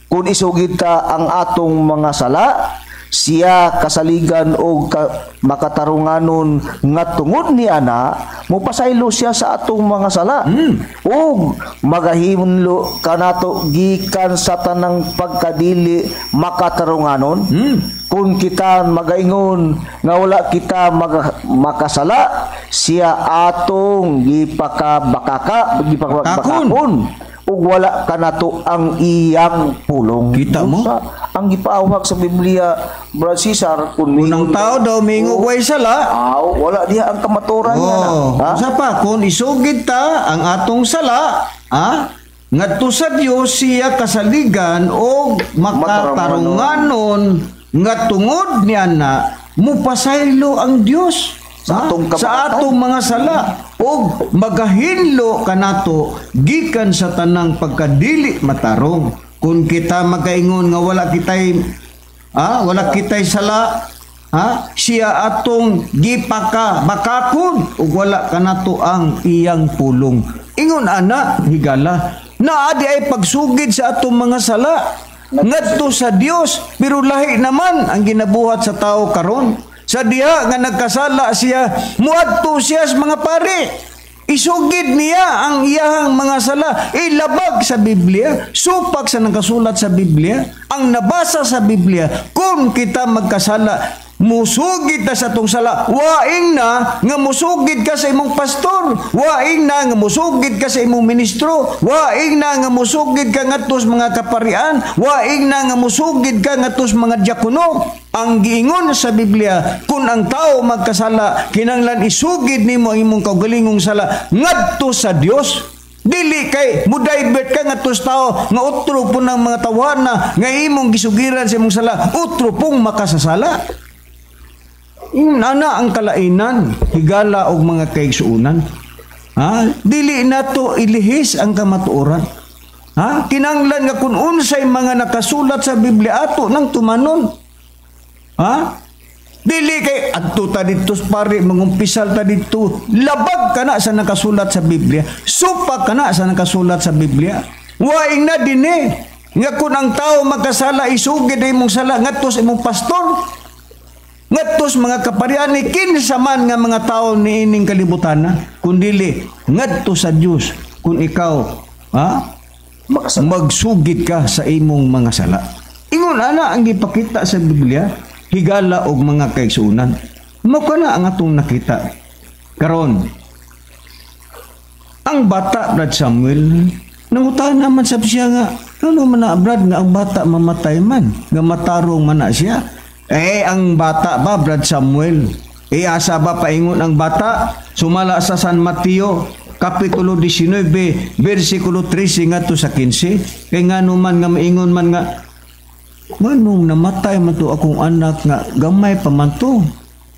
kung isugid ta ang atong mga sala siya kasaligan o makatarunganon nga tungod ni ana mopasaylo siya sa atong mga sala ug magahimlo kanato gikan sa tanang pagkadili makatarunganon kung kita magaingon nga wala kita makasala siya atong gipakabakakon ug wala kanato ang iyang pulong. Kita mo? Ang gipaawhag sa Biblia, Brad Cesar, kung unang tao daw mingo way sala. Wala diha ang kamaturan niya na. Usa pa kung isugid ta ang atong sala, ngadto sa Dios siya kasaligan o makatarunganon nga tungod niya na mupasaylo ang Dios sa atong mga sala o magahinlo kanato gikan sa tanang pagkadili matarong. Kung kita magaingon nga wala kitay sala, siya atong bakakon ug wala kanato ang iyang pulong. Ingon ana higala naa di ay pagsugid sa atong mga sala ngadto sa Dios, pero lahi naman ang ginabuhat sa tao karon. Sa diha nga nagkasala siya, muadto siya sa mga pari. Isugid niya ang iyahang mga sala, ilabag sa Biblia, supak sa nakasulat sa Biblia, ang nabasa sa Biblia. Kung kita magkasala, musugid ta sa tong sala, waing na nga musugid ka sa imong pastor, waing na nga musugid ka sa imong ministro, waing na nga musugid ka ngadto sa mga kaparian, waing na nga musugid ka ngadto sa mga diakono. Ang giingon sa Biblia, kung ang tao magkasala, kinanglan isugid nimo ang imong kaugalingong sala ngadto sa Dios. Dili kay mudaybet ka ngadto sa tao nga utro po ng mga tawhana nga imong gisugiran sa imong sala, utro pong makasasala. Ana ang kalainan, higala og mga kaigsuunan. Dili nato ilihis ang kamatuoran. Kinanglan nga kung unsay mga nakasulat sa Biblia ato nang tumanon. Dili kay adto ta dito pare mangumpisal ta dito. Labag kana sa nakasulat sa Biblia. Supak kana sa nakasulat sa Biblia. Waing na dinhi nga kung ang tao magkasala isugid imong sala ngadto sa imong pastor. Ngadtos mga kaparian ni kinsa man nga mga tao niining kalibutan kundili ngadto sa Dios kung ikaw magsugid ka sa imong mga sala. Ingon ana ang gipakita sa Biblia, higala og mga kaigsuunan. Mao kana ang atong nakita karon. Ang bata Brad Samuel nangutan naman sa siya nga ano man na Brad nga ang bata mamatay man nga matarong man na siya. Ang bata ba, Brad Samuel? Asa ba paingon ang bata? Sumala sa San Mateo, Kapitulo 19, versikulo 13 nga to sa 15. Kaya nga naman nga maingon man nga, manong namatay man to akong anak nga gamay pa man to.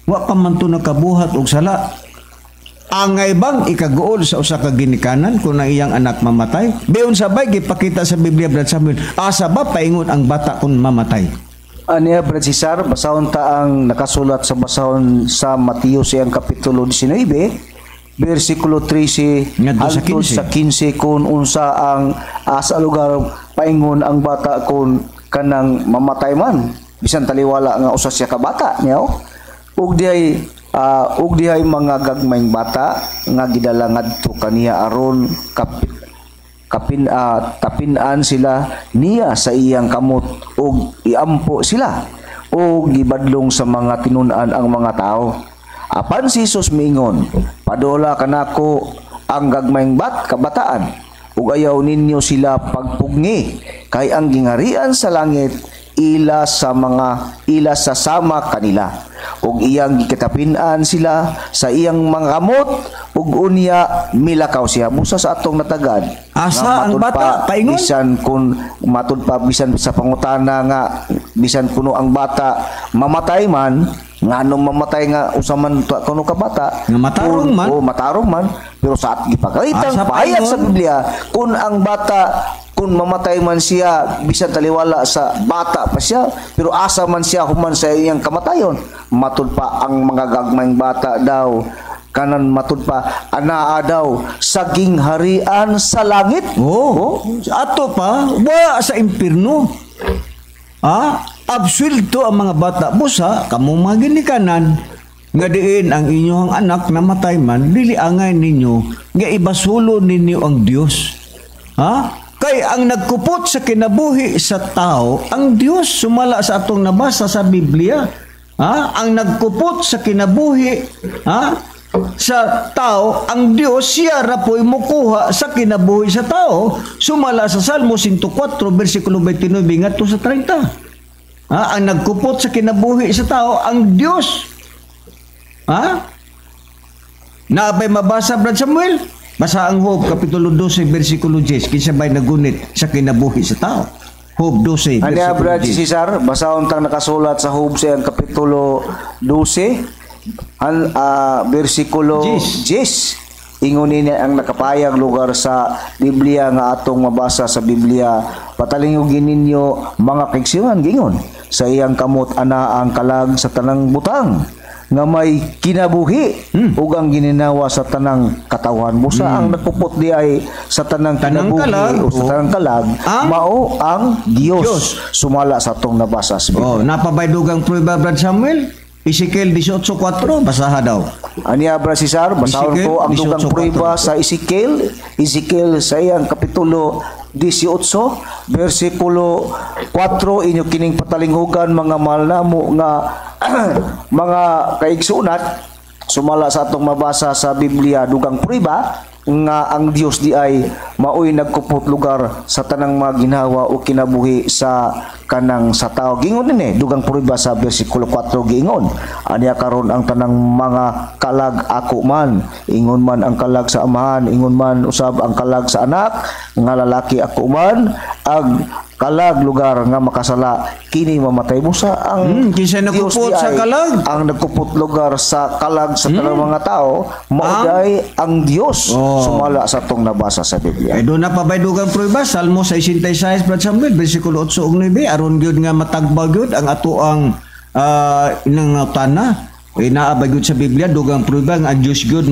Wa pa man to nakabuhat og sala. Angay bang ikaguol sa usa ka ginikanan kung ang iyang anak mamatay? Beon sabay gipakita sa Biblia, Brad Samuel, asa ba paingon ang bata kung mamatay? Aniya, Brad Cesar, basahon ta ang nakasulat sa basahon sa Mateo siyang Kapitulo 19, versikulo 13 hangtod sa 15 kung unsa ang asa lugar paingon ang bata kung kanang mamatay man. Bisan taliwala nga usa siya ka bata niya. Ug diay mga gagmayng bata nga gidala ngadto kaniya aron tapinan sila niya sa iyang kamot o iampo sila o gibadlong sa mga tinunan ang mga tao. Apan si Jesus miingon, padola kanako ang gagmayng kabataan ug ayaw ninyo sila pagpugni kay ang gingarian sa langit ila sa sama kanila ug iyang gikatapinan sila sa iyang mga kamot ug unya milakaw siya. Busa sa atong natagad asa ang bata paingon bisan kun matud pa bisan sa pangutana nga bisan kuno ang bata mamatay man nganong mamatay nga usaman kuno ka bata nga matarong man pero sa at gipakalitang payat sa Biblia kun ang bata kung mamatay man siya bisan taliwala sa bata pa siya pero asa man siya human sa iyang kamatayon matud pa ang mga gagmayng bata daw kanan matud pa anaa daw sa gingharian sa langit. Ato pa wa sa impierno. absuelto ang mga bata busa kamo maginikanan nga diin ang inyong anak namatay man dili angay ninyo nga ibasulo ninyo ang Dios. Ha? Kay ang nagkupot sa kinabuhi sa tao ang Dios, sumala sa atong nabasa sa Biblia. Ha? Ang nagkupot sa kinabuhi, ha? Sa tao ang Dios, siya ra po'y mukuha sa kinabuhi sa tao, sumala sa Salmo 104 bersikulo 29 ngadto sa 30. Ha? Ang nagkupot sa kinabuhi sa tao ang Dios. Ha? Naabay mabasa, Brad Samuel? Basa ang Job, Kapitulo 12, versikulo 10. Kinsabay nagunit sa kinabuhi sa tao. Job 12, Ano versikulo Brad 10. Cesar, basahon tang nakasulat sa Job sa Kapitulo 12, versikulo 10. Ingon niya ang nakapayang lugar sa Biblia nga atong mabasa sa Biblia. Patalingugin ninyo mga kaigsunan, gingon. Sa iyang kamot ana ang kalag sa tanang butang nga may kinabuhi ug ang gininawa sa tanang katawan busa ang nakupot di ay sa tanang kinabuhi kalag, o sa tanang kalag mao ang Dios sumala sa atong nabasa sa Biblia. Napabaydugang prueba, Brad Samuel? Ezekiel 18:4, basaha daw. Aniya Brad Cesar, basahon Ezekiel ko ang dugang 18:4. prueba sa Ezekiel sa iyang kapitulo 18 versikulo 4 inyo kining patalinghugan mga mahal namo nga mga kaigsuunat sumala sa atong mabasa sa Biblia dugang prueba nga ang Dios di ay maoy nagkupot lugar sa tanang mga ginhawa o kinabuhi sa kanang sa tao. Gingon ni dugang prueba sa bersikulo 4 gingon. Aniya karon ang tanang mga kalag ako man, ingon man ang kalag sa amahan, ingon man usab ang kalag sa anak, nga lalaki ako man, ang kalag lugar nga makasala kini mamatay busa ang Kinsa Diyos nagkupot di sa ay kalag? ang nagkupot lugar sa kalag sa tanang mga tao mauday ang Dios sumala sa tong nabasa sa Biblia. Ay doon na pabaydugang prueba, Salmo 66, Brad Samuel, versikulo 8 ug 9, aron gyud nga matagbaw gyud ang ato ang inangutana. Naabay gyud sa Biblia dugang prueba nga ang Dios gyud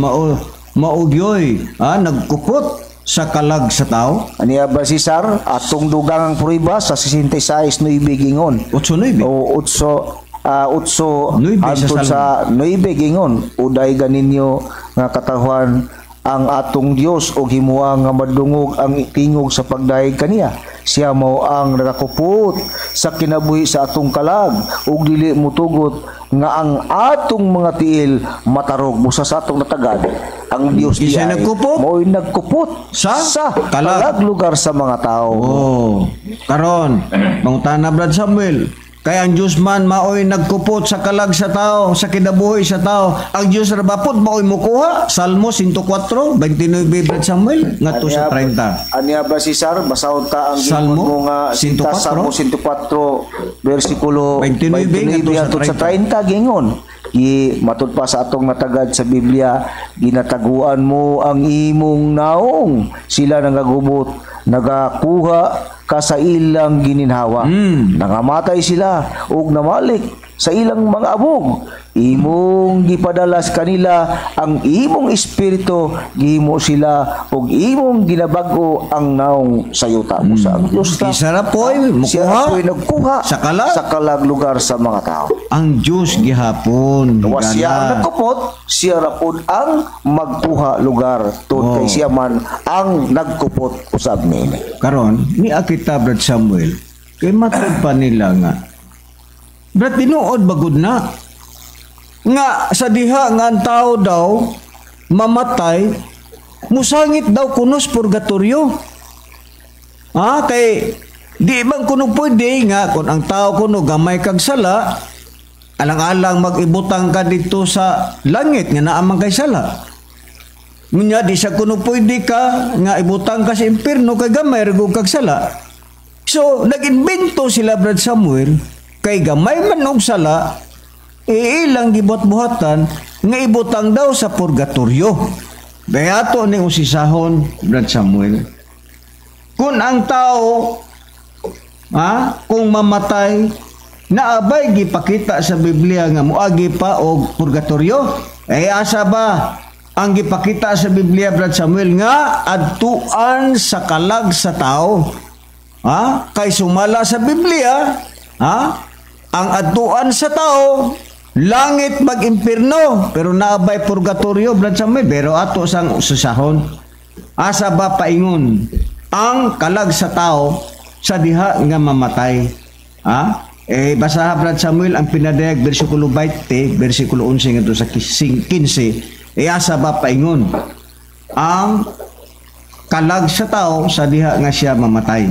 maugyoy, nagkupot sa kalag sa tao. Aniya ba Cesar atong dugang ang prueba sa 66 9 gingon. 8-9. O utso Nuibe sa antod sa 9 gingon uday ganinyo nga katawhan ang atong Dios o himuha nga madungog ang tingog sa pagdayeg kaniya. Siya mao ang nakakupot sa kinabuhi sa atong kalag ug dili mutugot nga ang atong mga tiil matarog busa sa atong natagad. Ang Dios di Siya ay nagkupot? mao'y nagkupot Sa kalag lugar sa mga tao. Karon, mangutana Brad Samuel, kaya ang Diyos man maoy nagkupot sa kalag sa tao, sa kinabuhi sa tao. Ang Diyos rabapot maoy mukuha. Salmo 104, 29 Brad Samuel, ngadto sa 30. Aniya ba Cesar, basahon ta ang Salmo gingon mo nga 104? Salmo 104 versikulo 29 hangtod sa 30 gingon. Matud pa sa atong natagad sa Biblia, ginataguan mo ang imong naong, sila nangagubot, nagakuha ka sa ilang gininhawa. Nangamatay sila ug namalik sa ilang mga abog. Imong gipadalas kanila ang imong espiritu, gihimo sila ug imong ginabag-o ang naong sayuta mo sa Dios. Isa ra po'y Siya mukuha po'y nagkuha sa kalag. lugar sa mga tao. ang Diyos gihapon. Wa siya ang Higala. nagkupot, siya ra pud ang magkuha lugar tod kay siya man ang nagkupot usab niini. Karon, ni kita Brad Samuel, kay matod pa nila nga. Brad, tinuod bagod na. Nga sa diha nga ang tao daw mamatay, musangit daw kunos purgatorio. Kay di bang kuno pwede nga kung ang tao kuno gamay kag sala, alang-alang mag-ibutang ka dito sa langit nga naamang kay sala. Ngunya di sa kuno pwede ka nga ibutang ka sa impierno kay gamay ragog kag sala. So nag-invento sila Brad Samuel kay gamay man og sala ilang gibot-buhatan nga ibutang daw sa purgatorio. Beato ni usisahon Brad Samuel. Kung ang tao kung mamatay naabay gipakita sa Biblia nga moagi pa og purgatorio, asa ba ang gipakita sa Biblia Brad Samuel nga adtuan sa kalag sa tao? Kay sumala sa Biblia, ang atuan sa tao langit mag-impierno pero naabay purgatorio Brad Samuel pero ato sang susahon asa ba paingon ang kalag sa tao sa diha nga mamatay basaha Brad Samuel ang pinadayag bersikulo 20 bersikulo 11 ngadto sa 15 asa ba paingon ang kalag sa tao sa diha nga siya mamatay.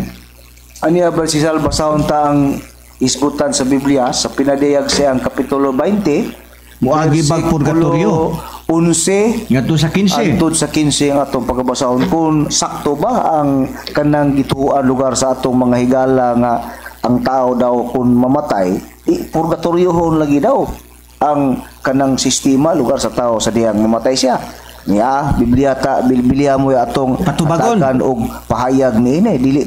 Aniya ba si basahon ta ang isgutan sa Biblia sa pinadayag siyang kapitulo 20 muagi bag purgatorio 11 ngadto sa 15 antod sa 15 ang atong pagkabasahon kung sakto ba ang kanang gituan lugar sa atong mga higala nga ang tao daw kung mamatay purgatoryohon lagi daw ang kanang sistema lugar sa tao sa diyang mamatay siya niya Biblia mo atong patubagon og pahayag niini dili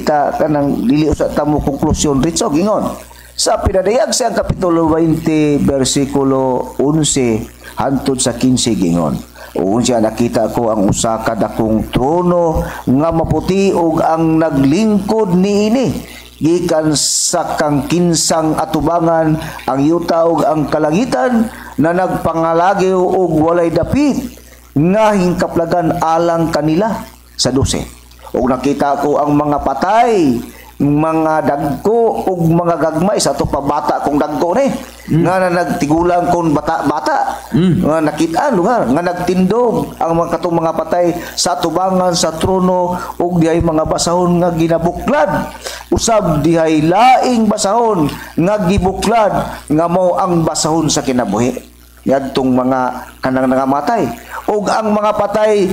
usa ta mo konklusyon ritso gingon sa pinadayag sa kapitulo 20 bersikulo 11 hangtod sa 15 gingon unya nakita ko ang usa ka dakong trono nga maputi ug ang naglingkod niini gikan sa kang kinsang atubangan ang yuta ug ang kalangitan na nagpangalagi og walay dapit nga hingkaplagan alang kanila sa 12 ug nakita ko ang mga patay mga dagko ug mga gagmay sa to pabata kong dagko ni nga nagtigulang kon bata-bata nga nakita lugar nga nagtindog ang mga katong mga patay sa tubangan sa trono ug diay mga basahon nga ginabuklad usab diay laing basahon nga gibuklad nga mao ang basahon sa kinabuhi yadtong mga kanang nangamatay ug ang mga patay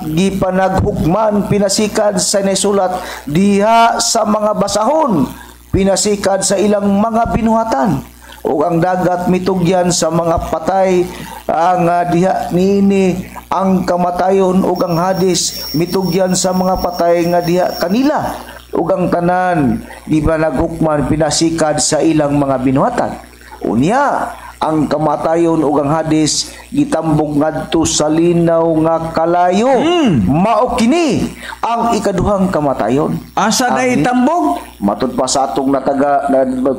gipanaghukman pinasikad sa nasulat diha sa mga basahon pinasikad sa ilang mga binuhatan ug ang dagat mitugyan sa mga patay ang diha niini ang kamatayon ug ang hadis mitugyan sa mga patay nga diha kanila ug ang tanan gipanaghukman pinasikad sa ilang mga binuhatan unya ang kamatayon ug ang hadis gitambog ngadto sa linaw nga kalayo mao kini ang ikaduhang kamatayon asa na itambog matud pa sa atong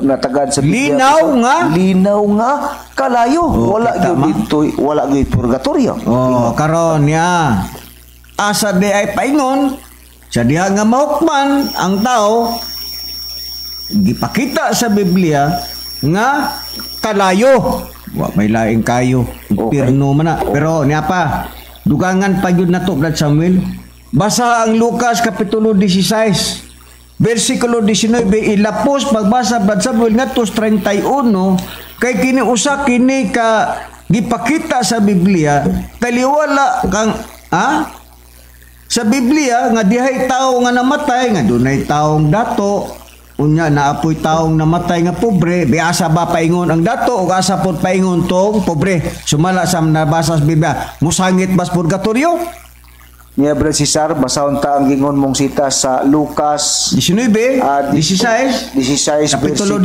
natagad sa Biblia linaw nga kalayo wala gyud dito wala gyud purgatorio karon ya asa di ay paingon sa diha nga mahukman ang tao gipakita sa Biblia nga kalayo wa may laing kayo impierno man na pero niya pa dugangan pa yun na to Brad Samuel basa ang Lucas kapitulo 16 versikulo 19 ilapos pagbasa Brad Samuel ngatos 31 kay kini usa kini ka gipakita sa Biblia taliwala kang sa Biblia nga dihay tawo nga namatay nga dunay taong dato unya naapoy taong namatay nga pobre biasa ba paingon ang dato o asa pod paingon tong pobre sumala sa nabasa sa Biblia musangit bas purgatorio niya Brad Cesar basahon ta ang gingon mong sita sa Lucas 16 kapitulo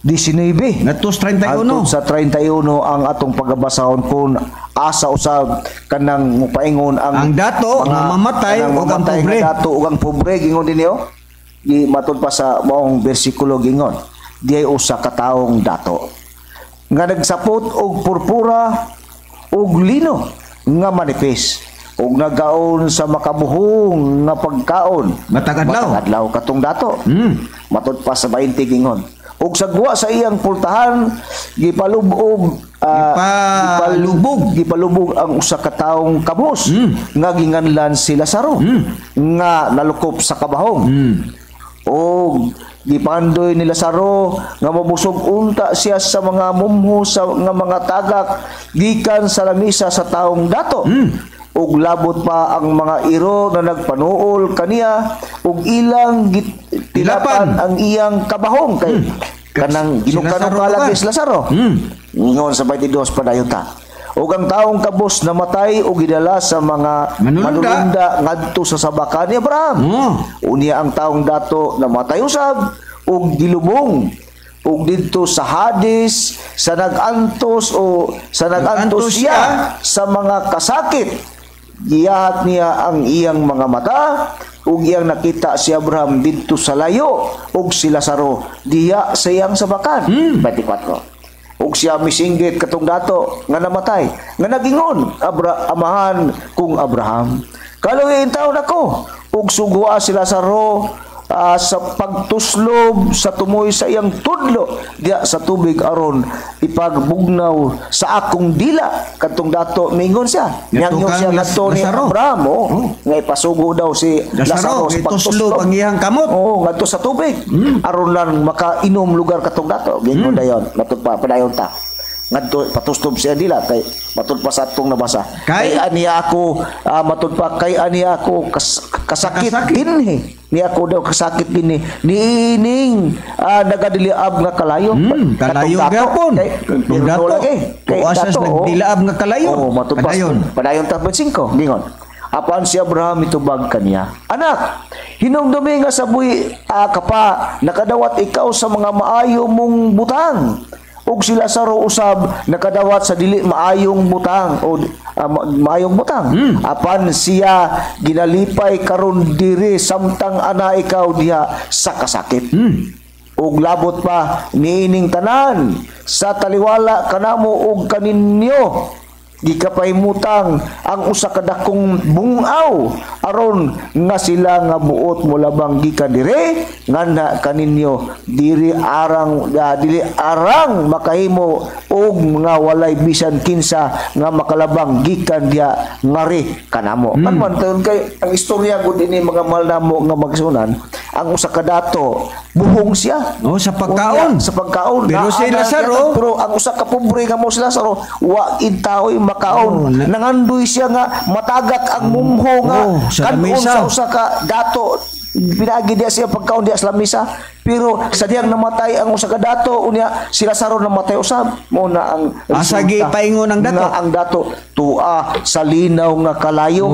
19 natos 31 sa 31 ang atong pagbasahon kun asa usab kanang mupaingon ang dato nga mamatay ug ang pobre dato ug ang pobre gingon dinyo matud pa sa maong bersikulo gingon diay usa ka taong dato nga nagsapot og purpura og lino nga manipis ug nagaon sa makabuhong nga pagkaon matag-adlaw katong dato matud pa sa 20 gingon ug sagwa sa iyang pultahan gipalubog ang usa ka taong kabus nga ginganlan si Lazaro nga nalukop sa kabahong o gipandoy ni Lazaro nga mabusog unta siya sa mga mumho sa nga mga tagak gikan sa lamisa sa taong dato ug labot pa ang mga iro na nagpanuol kaniya ug ilang tilapan ang iyang kabahong kay kanang ginukanong kalagis Lazaro ingon sa 22 padayon ta ug ang taong kabus namatay ug gidala sa mga manulunda ngadto sa sabakan ni Abraham unya ang taong dato namatay usab ug gilubong ug didto sa Hades sa nagantos siya sa mga kasakit giyahat niya ang iyang mga mata ug iyang nakita si Abraham didto sa layo ug si Lazaro diha sayang sa bakan. 24. Ug siya misinggit katong dato nga namatay nga nagingon, amahan kung Abraham, kaluoy taon ako ug sugwa si Lazaro sa pagtuslob sa tumoy sa iyang tudlo diya sa tubig aron ipagbugnaw sa akong dila. Katong dato mingon siya nyangyo siya ngadto ni Abraham nga ipasugo daw si Lazaro sa pagtuslob ang iyang kamot ngadto sa tubig aron lang makainom lugar katong dato gingon dayon matud pa padayon ta ngadto patuslob siya dila kay matud pa sa atong nabasa kay aniya ako matud pa kay aniya ako kasakit dinhi ni ako daw kasakit dinhi niining nagadiliab nga kalayo kalayo gapon dato kay asas nagdilaab nga kalayo matud pa padayon ta 5 gingon apan si Abraham itubag kaniya, anak, hinumdumi nga sabuy kapa nakadawat ikaw sa mga maayo mong butang ug si Lazaro usab nakadawat sa dili maayong butang o maayong butang. Apan siya ginalipay karon diri samtang ana ikaw diha sa kasakit. Ug labot pa niining tanan sa taliwala kanamo ug kaninyo gikapahimutang ang usa ka dakong bungaw aron nga sila nga buot mo labang gikan dire ngana kaninyo dili arang makahimo og nga walay bisan kinsa nga makalabang gikan dia ngari kanamo. Man kay ang istorya gud ini mga malnamo nga magsunan ang usa ka dato buhong siya sa pagkaon pero si Lazaro pero ang usa ka pobre nga mo si Lazaro wa intaoy makaon nangandoy siya nga matagak ang mumho nga kanon sa usa ka dato pinagi dia siya pagkaon dia sa lamisa pero sa diyang namatay ang usa ka dato unya si Lazaro namatay usab mo na ang asagi paingon ang dato ang dato tua sa linaw nga kalayo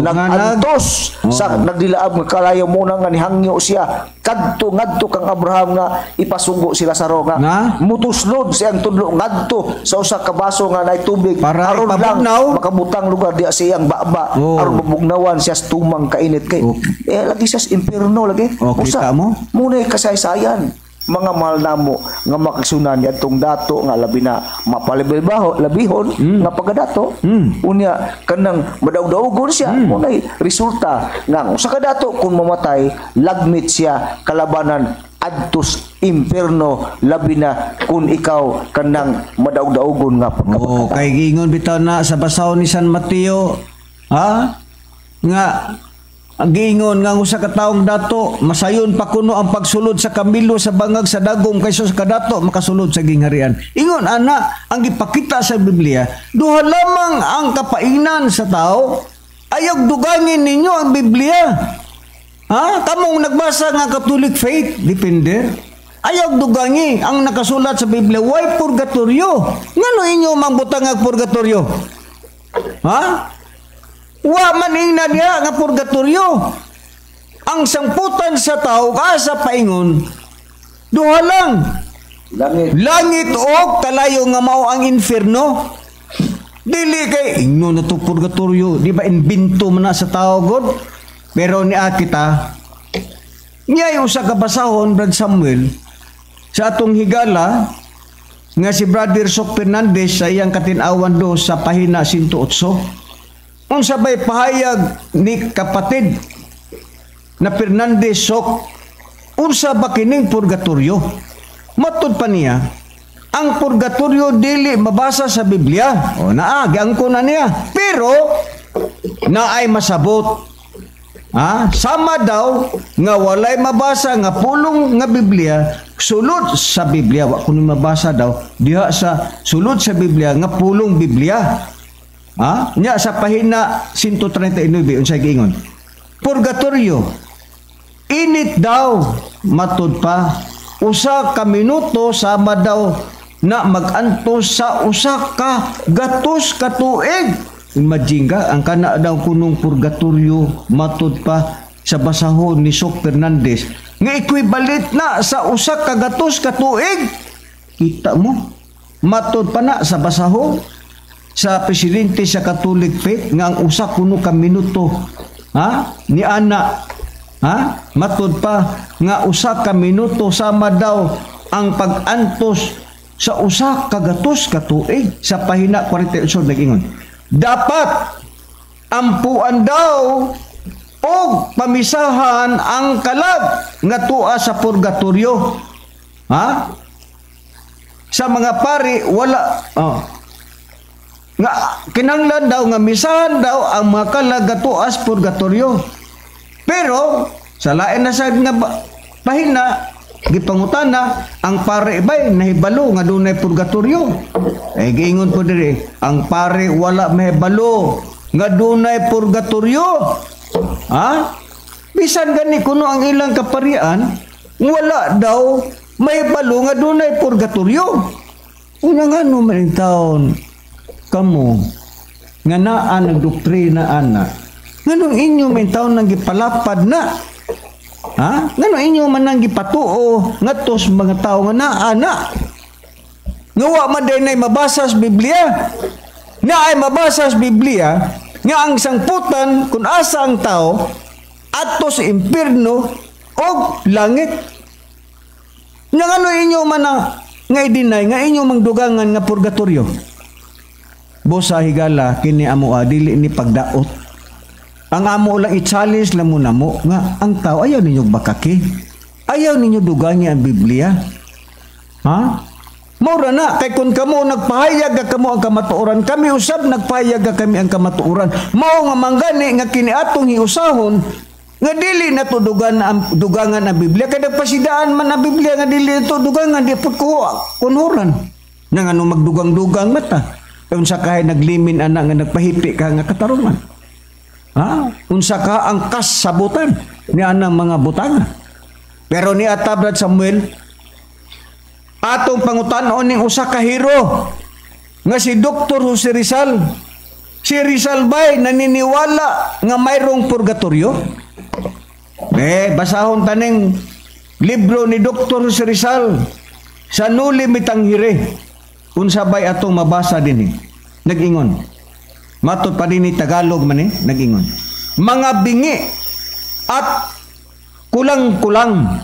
nagantos sa nagdilaab nga kalayo mo na nga nihangyo siya ngadto kang Abraham nga ipasugo si Lazaro nga mutuslod siyang tudlo ngadto sa usa ka baso nga nay tubig aron lang makabutang lugar diya siyang baba aron mabugnawan siya sa tumang kainit kay lagi siya sa impierno lagi kita mo muna kasaysayan mga mahal namo nga makasunan yadtong dato nga labi na labihon nga pagadato unya kanang madaog-daogon siya munay resulta nga usa ka dato kung mamatay lagmit siya kalabanan adtos impierno labi na kung ikaw kanang madaog-daogon nga pagkabata. Kay gingon bitaw na sa basahon ni San Mateo nga ang giingon nga usa ka taong dato masayon pa kuno ang pagsulod sa kamilo sa bangag sa dagom kaysa sa kadato makasulod sa gingharian. Ingon ana ang gipakita sa Biblia duha lamang ang kapainan sa tao. Ayog dugangin ninyo ang Biblia. Kamong nagbasa nga Catholic faith depende. Ayog dugangi ang nakasulat sa Biblia way purgatorio. Ngano inyo mangbutang ang purgatorio? Wa man ingna diha nga purgatorio. Ang sangputan sa tao asa paingon duha lang. Langit o kalayo nga mao ang inferno. Dili kay ingno na to purgatorio, di ba imbento man na sa tao god. Pero ni kita niya usa ka basahon Brad Samuel sa atong higala nga si Brother Sok Fernandez sa iyang katinawan do sa pahina 108. Kung sabay pahayag ni kapatid na Fernandez Sok, unsa ba kining purgatorio? Matud pa niya, ang purgatorio dili mabasa sa Biblia. Giangko na niya. Pero, naay masabot. Sama daw nga walay mabasa nga pulong nga Biblia, sulod sa Biblia. Wa kuno mabasa daw, diha sa sulod sa Biblia nga pulong Biblia. Nya sa pahina 139 unsay giingon purgatorio init daw matud pa usa ka minuto sama daw na magantos sa usa ka gatos ka tuig. Imagine ka ang kana daw kunong purgatorio matud pa sa basahon ni Sok Fernandez nga equivalent na sa usa ka gatos ka tuig. Kita mo matud pa na sa basahon sa presidente sa Catholic faith nga ang usa kuno ka minuto ni ana Ha? Matud pa nga usa ka minuto sama daw ang pag-antos sa usa ka gatos ka tuig sa pahina 48 nag-ingon. Dapat ampuan daw o pamisahan ang kalag nga tua sa purgatoryo. Ha? Sa mga pari wala nga kinanglan daw nga misahan daw ang mga kalag nga tua sa purgatoryo. Pero sa lain na sad nga pahina gipangutana ang pare bay nahibalo nga dunay purgatoryo. Giingon po diri ang pare wala mahibalo nga dunay purgatoryo. Ha? Bisan gani kuno ang ilang kaparian wala daw mahibalo nga dunay purgatoryo. Una nga no man taon kamo nga naa ang doktrina ana. Nganong inyo man taon nang gipalapad na? Ha? Ngano inyo man nang gipatuo ngadtos mga tao nga naa na? Nga wa man day nay mabasa sa Biblia. Na ay mabasa sa Biblia nga ang sangputan kung asa ang tao adto sa impierno o langit. Nga ngano inyo man nga i-deny nga inyo mangdugangan nga purgatoryo. Bosa higala kini amo dili ni pagdaot. Ang amo lang i-challenge lang muna mo nga ang tao ayaw ninyo bakaki. Ayaw ninyo dugangi ang Biblia. Ha? Maura na kay kun kamo nagpahayag ka kamo ang kamatuoran, kami usab nagpahayag ka kami ang kamatuoran. Mao nga manggani nga kini atong hiusahon nga dili na to dugangan ang Biblia kay nagpasidaan man ang Biblia nga dili na to dugangan di pud ko kunuran. Nang ano magdugang-dugang mata. Unsa kay naglimin ana nga nagpahipi ka nga katarungan. Ha? Unsa ka ang kasabutan ni anang mga butanga. Pero ni Brad Samuel, atong pangutan-on ning usa ka hero nga si Dr. Jose Rizal. Si Rizal bay naniniwala nga mayroong purgatoryo. Basahon taning libro ni Dr. Jose Rizal sa Nuli Mitanghire. Unsa bay atong mabasa dinhi. Nag-ingon. Matod pa din ni Tagalog man nag-ingon. Mga bingi at kulang-kulang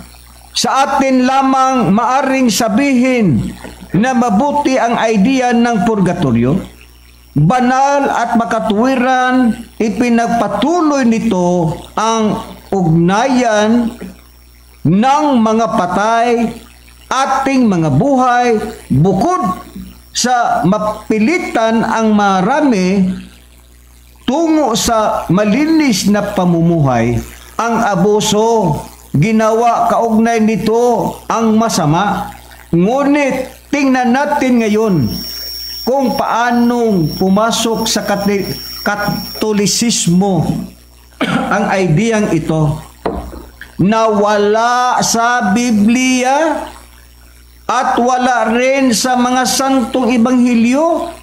sa atin lamang maaring sabihin na mabuti ang idea ng purgatoryo. Banal at makatuwiran, ipinagpatuloy nito ang ugnayan ng mga patay, ating mga buhay, bukod sa mapilitan ang marami tungo sa malinis na pamumuhay, ang abuso, ginawa kaugnay nito ang masama. Ngunit tingnan natin ngayon kung paanong pumasok sa Katolisismo ang ideyang ito na wala sa Biblia at wala rin sa mga santong ebanghelyo.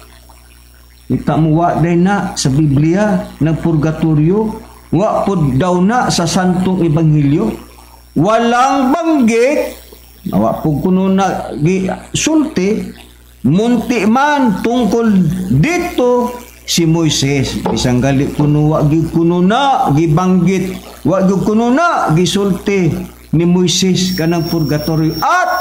Kita mo wa day na sa Biblia ng purgatoryo, wa pud daw na sa santong ebanghelyo. Walang banggit, wa pud kuno na sulti, munti man tungkol dito si Moises. Bisang gali kuno wa gyud kuno na gibanggit, wa gyud kuno na gisulti ni Moises kanang purgatoryo at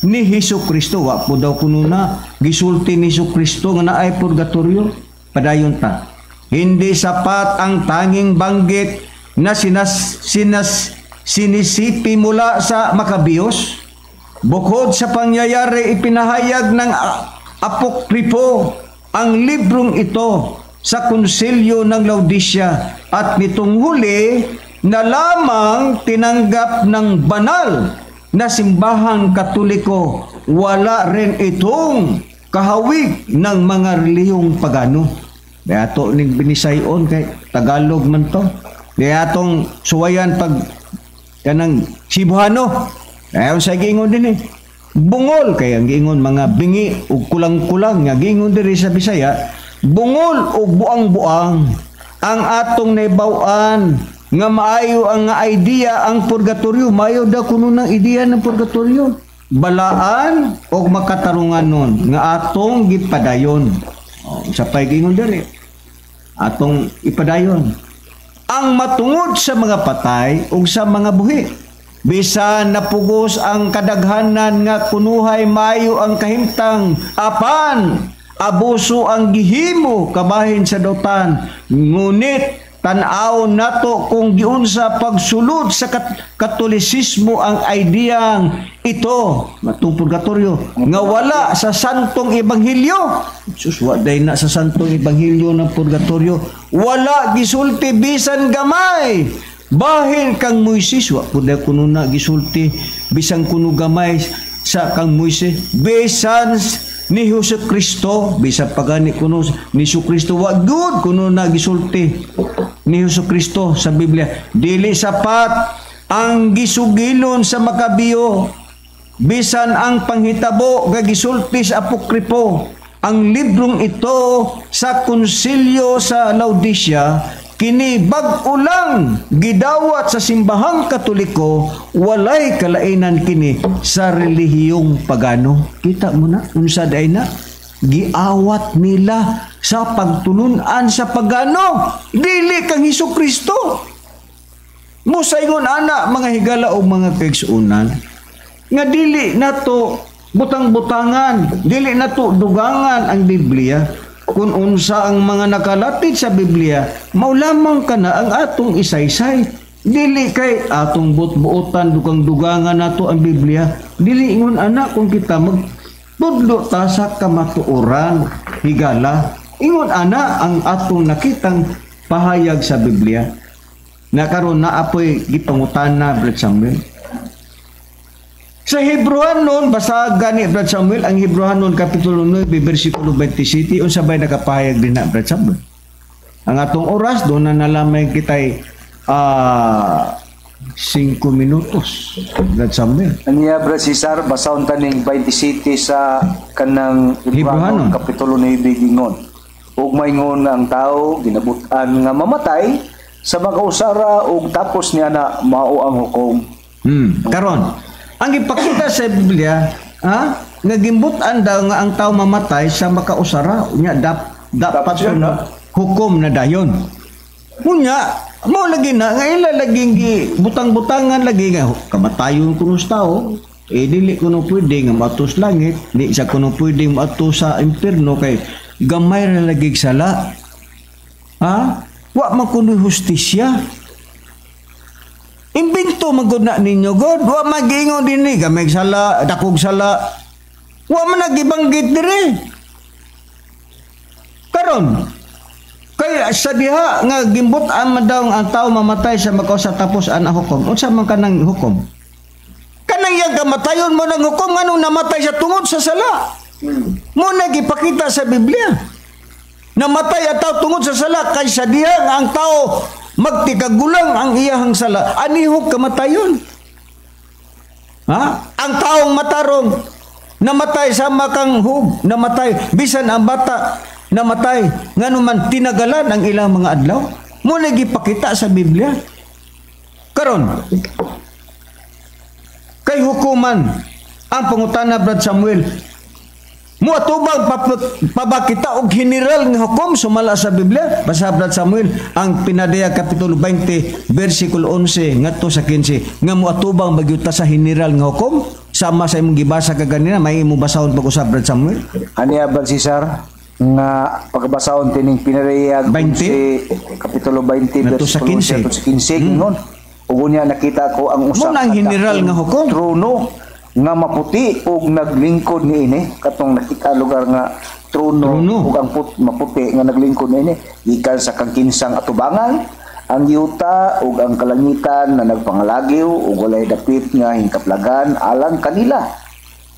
ni Hesukristo. Wa po daw kuno na gisulti ni Hesukristo nga naay purgatoryo. Padayon ta, hindi sapat ang tanging banggit na sinisipi mula sa Makabiyos. Bukod sa pangyayari ipinahayag ng Apokripo ang librong ito sa konsilyo ng Laodicea at nitong huli na lamang tinanggap ng banal na simbahang Katoliko. Wala rin itong kahawig ng mga relihiyong pagano. Kaya ito ning binisayon kay Tagalog man to. Kaya itong suwayan pag kanang Cebuano. Kaya sa giingon din bungol kaya giingon mga bingi ug kulang-kulang nga giingon diri sa Bisaya. Bungol ug buang-buang ang atong naibaw-an nga maayo ang nga idea ang purgatoryo. Maayo daw kuno ng idea ng purgatoryo. Balaan o makatarungan nun nga atong gipadayon. Sa pay gingon diri atong ipadayon. ang matungod sa mga patay ug sa mga buhi. Bisan napugos ang kadaghanan nga kunuhay maayo ang kahimtang, apan abuso ang gihimo kabahin sa dautan. Ngunit tan-aw nato kung giunsa pagsulod sa Katolisismo ang ideyang ito, matong purgatorio, nga wala sa santong ebanghelyo. Sus, waday na sa santong ebanghelyo ng purgatorio. Wala gisulti bisan gamay. Bahin kang Moises, wa pud kuno na gisulti bisan kuno gamay sa kang Moises. Bisan ni Hesus Kristo, bisan pagani kuno ni Hesus Kristo, wa gud kuno na gisulti ni Hesus Kristo sa Biblia. Dili sapat ang gisugilon sa Makabiyo, bisan ang panghitabo nga gisulti sa Apokripo. Ang librong ito sa konsilyo sa Laodicea, kini bag-o lang gidawat sa simbahang Katoliko, walay kalainan kini sa relihiyong pagano. Kita mo na, unsa day na giawat nila sa pagtulunan sa pagano, dili kang Hesukristo. Musaygon ana mga higala o mga kaigsuonan nga dili nato butang-butangan, dili nato dugangan ang Biblia. Kung unsa ang mga nakalatid sa Biblia, maulamang ka na ang atong isaysay. Dili kay atong buot-buotan dugang dugangan nato ang Biblia. Dili ingon anak kung kita magtudlo ta sa kamatuoran higala. Ingon ana ang atong nakitang pahayag sa Biblia. Na karon na apoy gipangutana, Brad Samuel. Sa Hebrewanon, basa gani Brad Samuel, ang Hebrewanon Kapitulo 9, versikulo 27, unsa bay nakapahayag din na Brad Samuel. Ang atong oras, doon na nalamay kita'y 5 minutos, Brad Samuel. Aniya, Brad Cesar, basahon taning 27 sa kanang Hebrewanon Kapitulo 9 gingon. Ug maingon ang tao, ginabutan nga mamatay, sa makausara ug tapos niya na mao ang hukom. Karon, ang ipakita sa Biblia, nga gimbutan daw nga ang tao mamatay sa makausara, unya dapat na hukom na dayon. Unya, mo lagi na nga ila laging butang-butangan lagi nga kamatayon kuno sa tao. Dili kuno pwede nga matus langit, di sa kuno pwede matus sa impierno kay gamay ra lagi sala. Wa man kuno hustisya. Imbento magud na ninyo God, wa magingon dinhi gamay sala, dakog sala. Wa man nagibanggit diri. Karon kay sa diha nga gimbut-an man daw ang tao mamatay sa makausa tapos ana hukom. Unsa man kanang hukom? Kanang yang kamatayon mo nang hukom nganong namatay sa tungod sa sala. Mo nagipakita sa Biblia. Namatay ang tao tungod sa sala kay sa diha nga ang tao magtikagulang ang iyahang sala, anihok kamatayon. Ang taong matarong namatay sa makang hug, namatay bisan ang bata namatay nganuman tinagalan ang ilang mga adlaw. Mo lagi pakita sa Biblia. Karon kay hukuman ang pangutana Brad Samuel, muatubang pabakita og general nga hukom sumala sa Biblia. Basa Brad Samuel ang Pinadaya Kapitulo 20 versikulo 11 ngadto sa 15 nga muatubang magyuta sa general nga hukom sama sa imong gibasa kaganina. May imo basahon pag-usab Brad Samuel. Aniya, Brad Cesar, nga pagbasahon tining Pinadaya 20 Kapitulo 20 versikulo 15 ngon. Ug unya nakita ko ang usa ka general nga hukom trono nga maputi ug naglingkod niini, katong nakita lugar nga trono ug ang maputi nga naglingkod niini gikan sa kangkinsang atubangan, ang yuta ug ang kalangitan na nagpangalagiw ug walay dapit nga hingkaplagan alang kanila.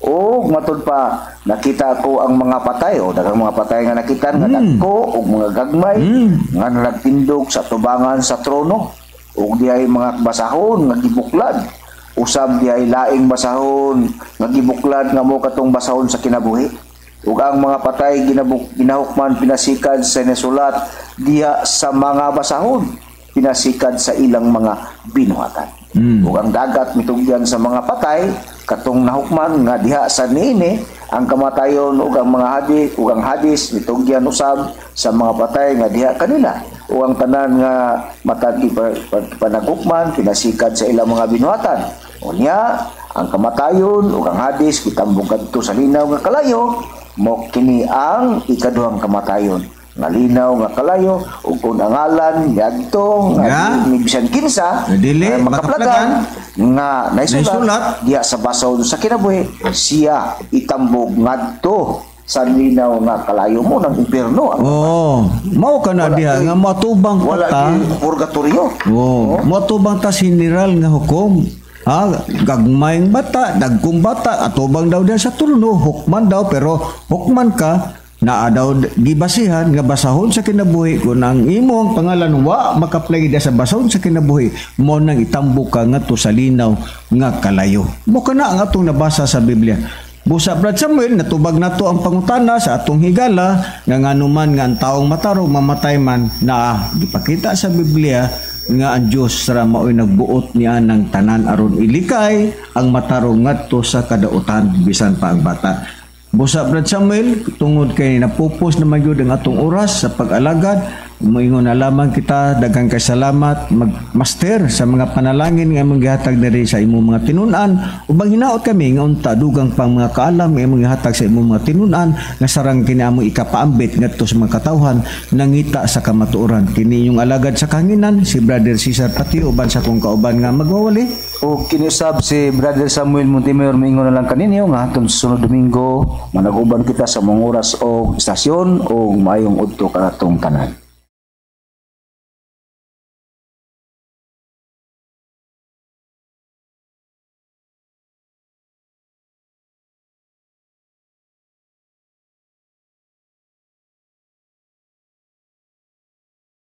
O matud pa nakita ko ang mga patay o daghang mga patay nga nakita nga dagko ug mga gagmay nga nagtindog sa atubangan sa trono ug diay mga basahon nga gibuklad. Usab di ay laing basahon nga gibuklad nga mo katong basahon sa kinabuhi. Ug ang mga patay ginahukman pinasikad sa nasulat diha sa mga basahon, pinasikad sa ilang mga binuhatan. Ug ang dagat mitugyan sa mga patay katong nahukman nga diha sa niini ang kamatayon ug ang mga hadis ug ang hadis mitugyan usab sa mga patay nga diha kanila. o ang tanan nga matagi panagukman pinasikat sa ilang mga binuhatan. Unya, ang kamatayon o ang hadis kitambong kadto sa linaw nga kalayo mo kini ang ikaduhang kamatayon. Nga linaw nga kalayo ug kung ang ngalan niadto nga ni bisan kinsa dili makaplagan nga naisulat naisulat diya sa basahon sa kinabuhi siya itambog ngadto sa linaw nga kalayo mo ng impierno. Mao ka na diha nga matubang wala ta di purgatorio. Matubang ta general nga hukom. Gagmayng bata, dagkong bata, atubang daw diya sa turno, hukman daw, pero hukman ka, naa daw gibasihan nga basahon sa kinabuhi kung ang imong pangalan wa makaplay da sa basahon sa kinabuhi mo nang itambo ka ngadto sa linaw nga kalayo. Mo kana ang atong nabasa sa Biblia. Busa Brad Samuel, natubag nato ang pangutana sa atong higala nga nganuman nga ang taong matarong mamatay man na gipakita sa Biblia nga ang Dios ra mao'y nagbuot niya ng tanan aron ilikay ang matarong ngadto sa kadautan bisan pa ang bata. Busa Brad Samuel, tungod kay napupos naman yun ang atong oras sa pag-alagad, moingon na lamang kita, daghang kay salamat, magmaster sa mga panalangin nga mong gihatag diri sa imong mga tinunan. Ubang hinaot kami nga unta dugang pang mga kaalam nga imong gihatag sa imong mga tinunan nga sarang kini among ikapaambit ngadto sa mga katawhan nangita sa kamatuoran. Kini yung alagad sa kanginan si Brother Cesar Pati uban sa kong kauban nga magwawali. O kiniusab si Brother Samuel Montimayor mingon na lang kaninyo nga atong sunod Domingo managuban kita sa mga oras o istasyon o mayong udto kanatong tanan.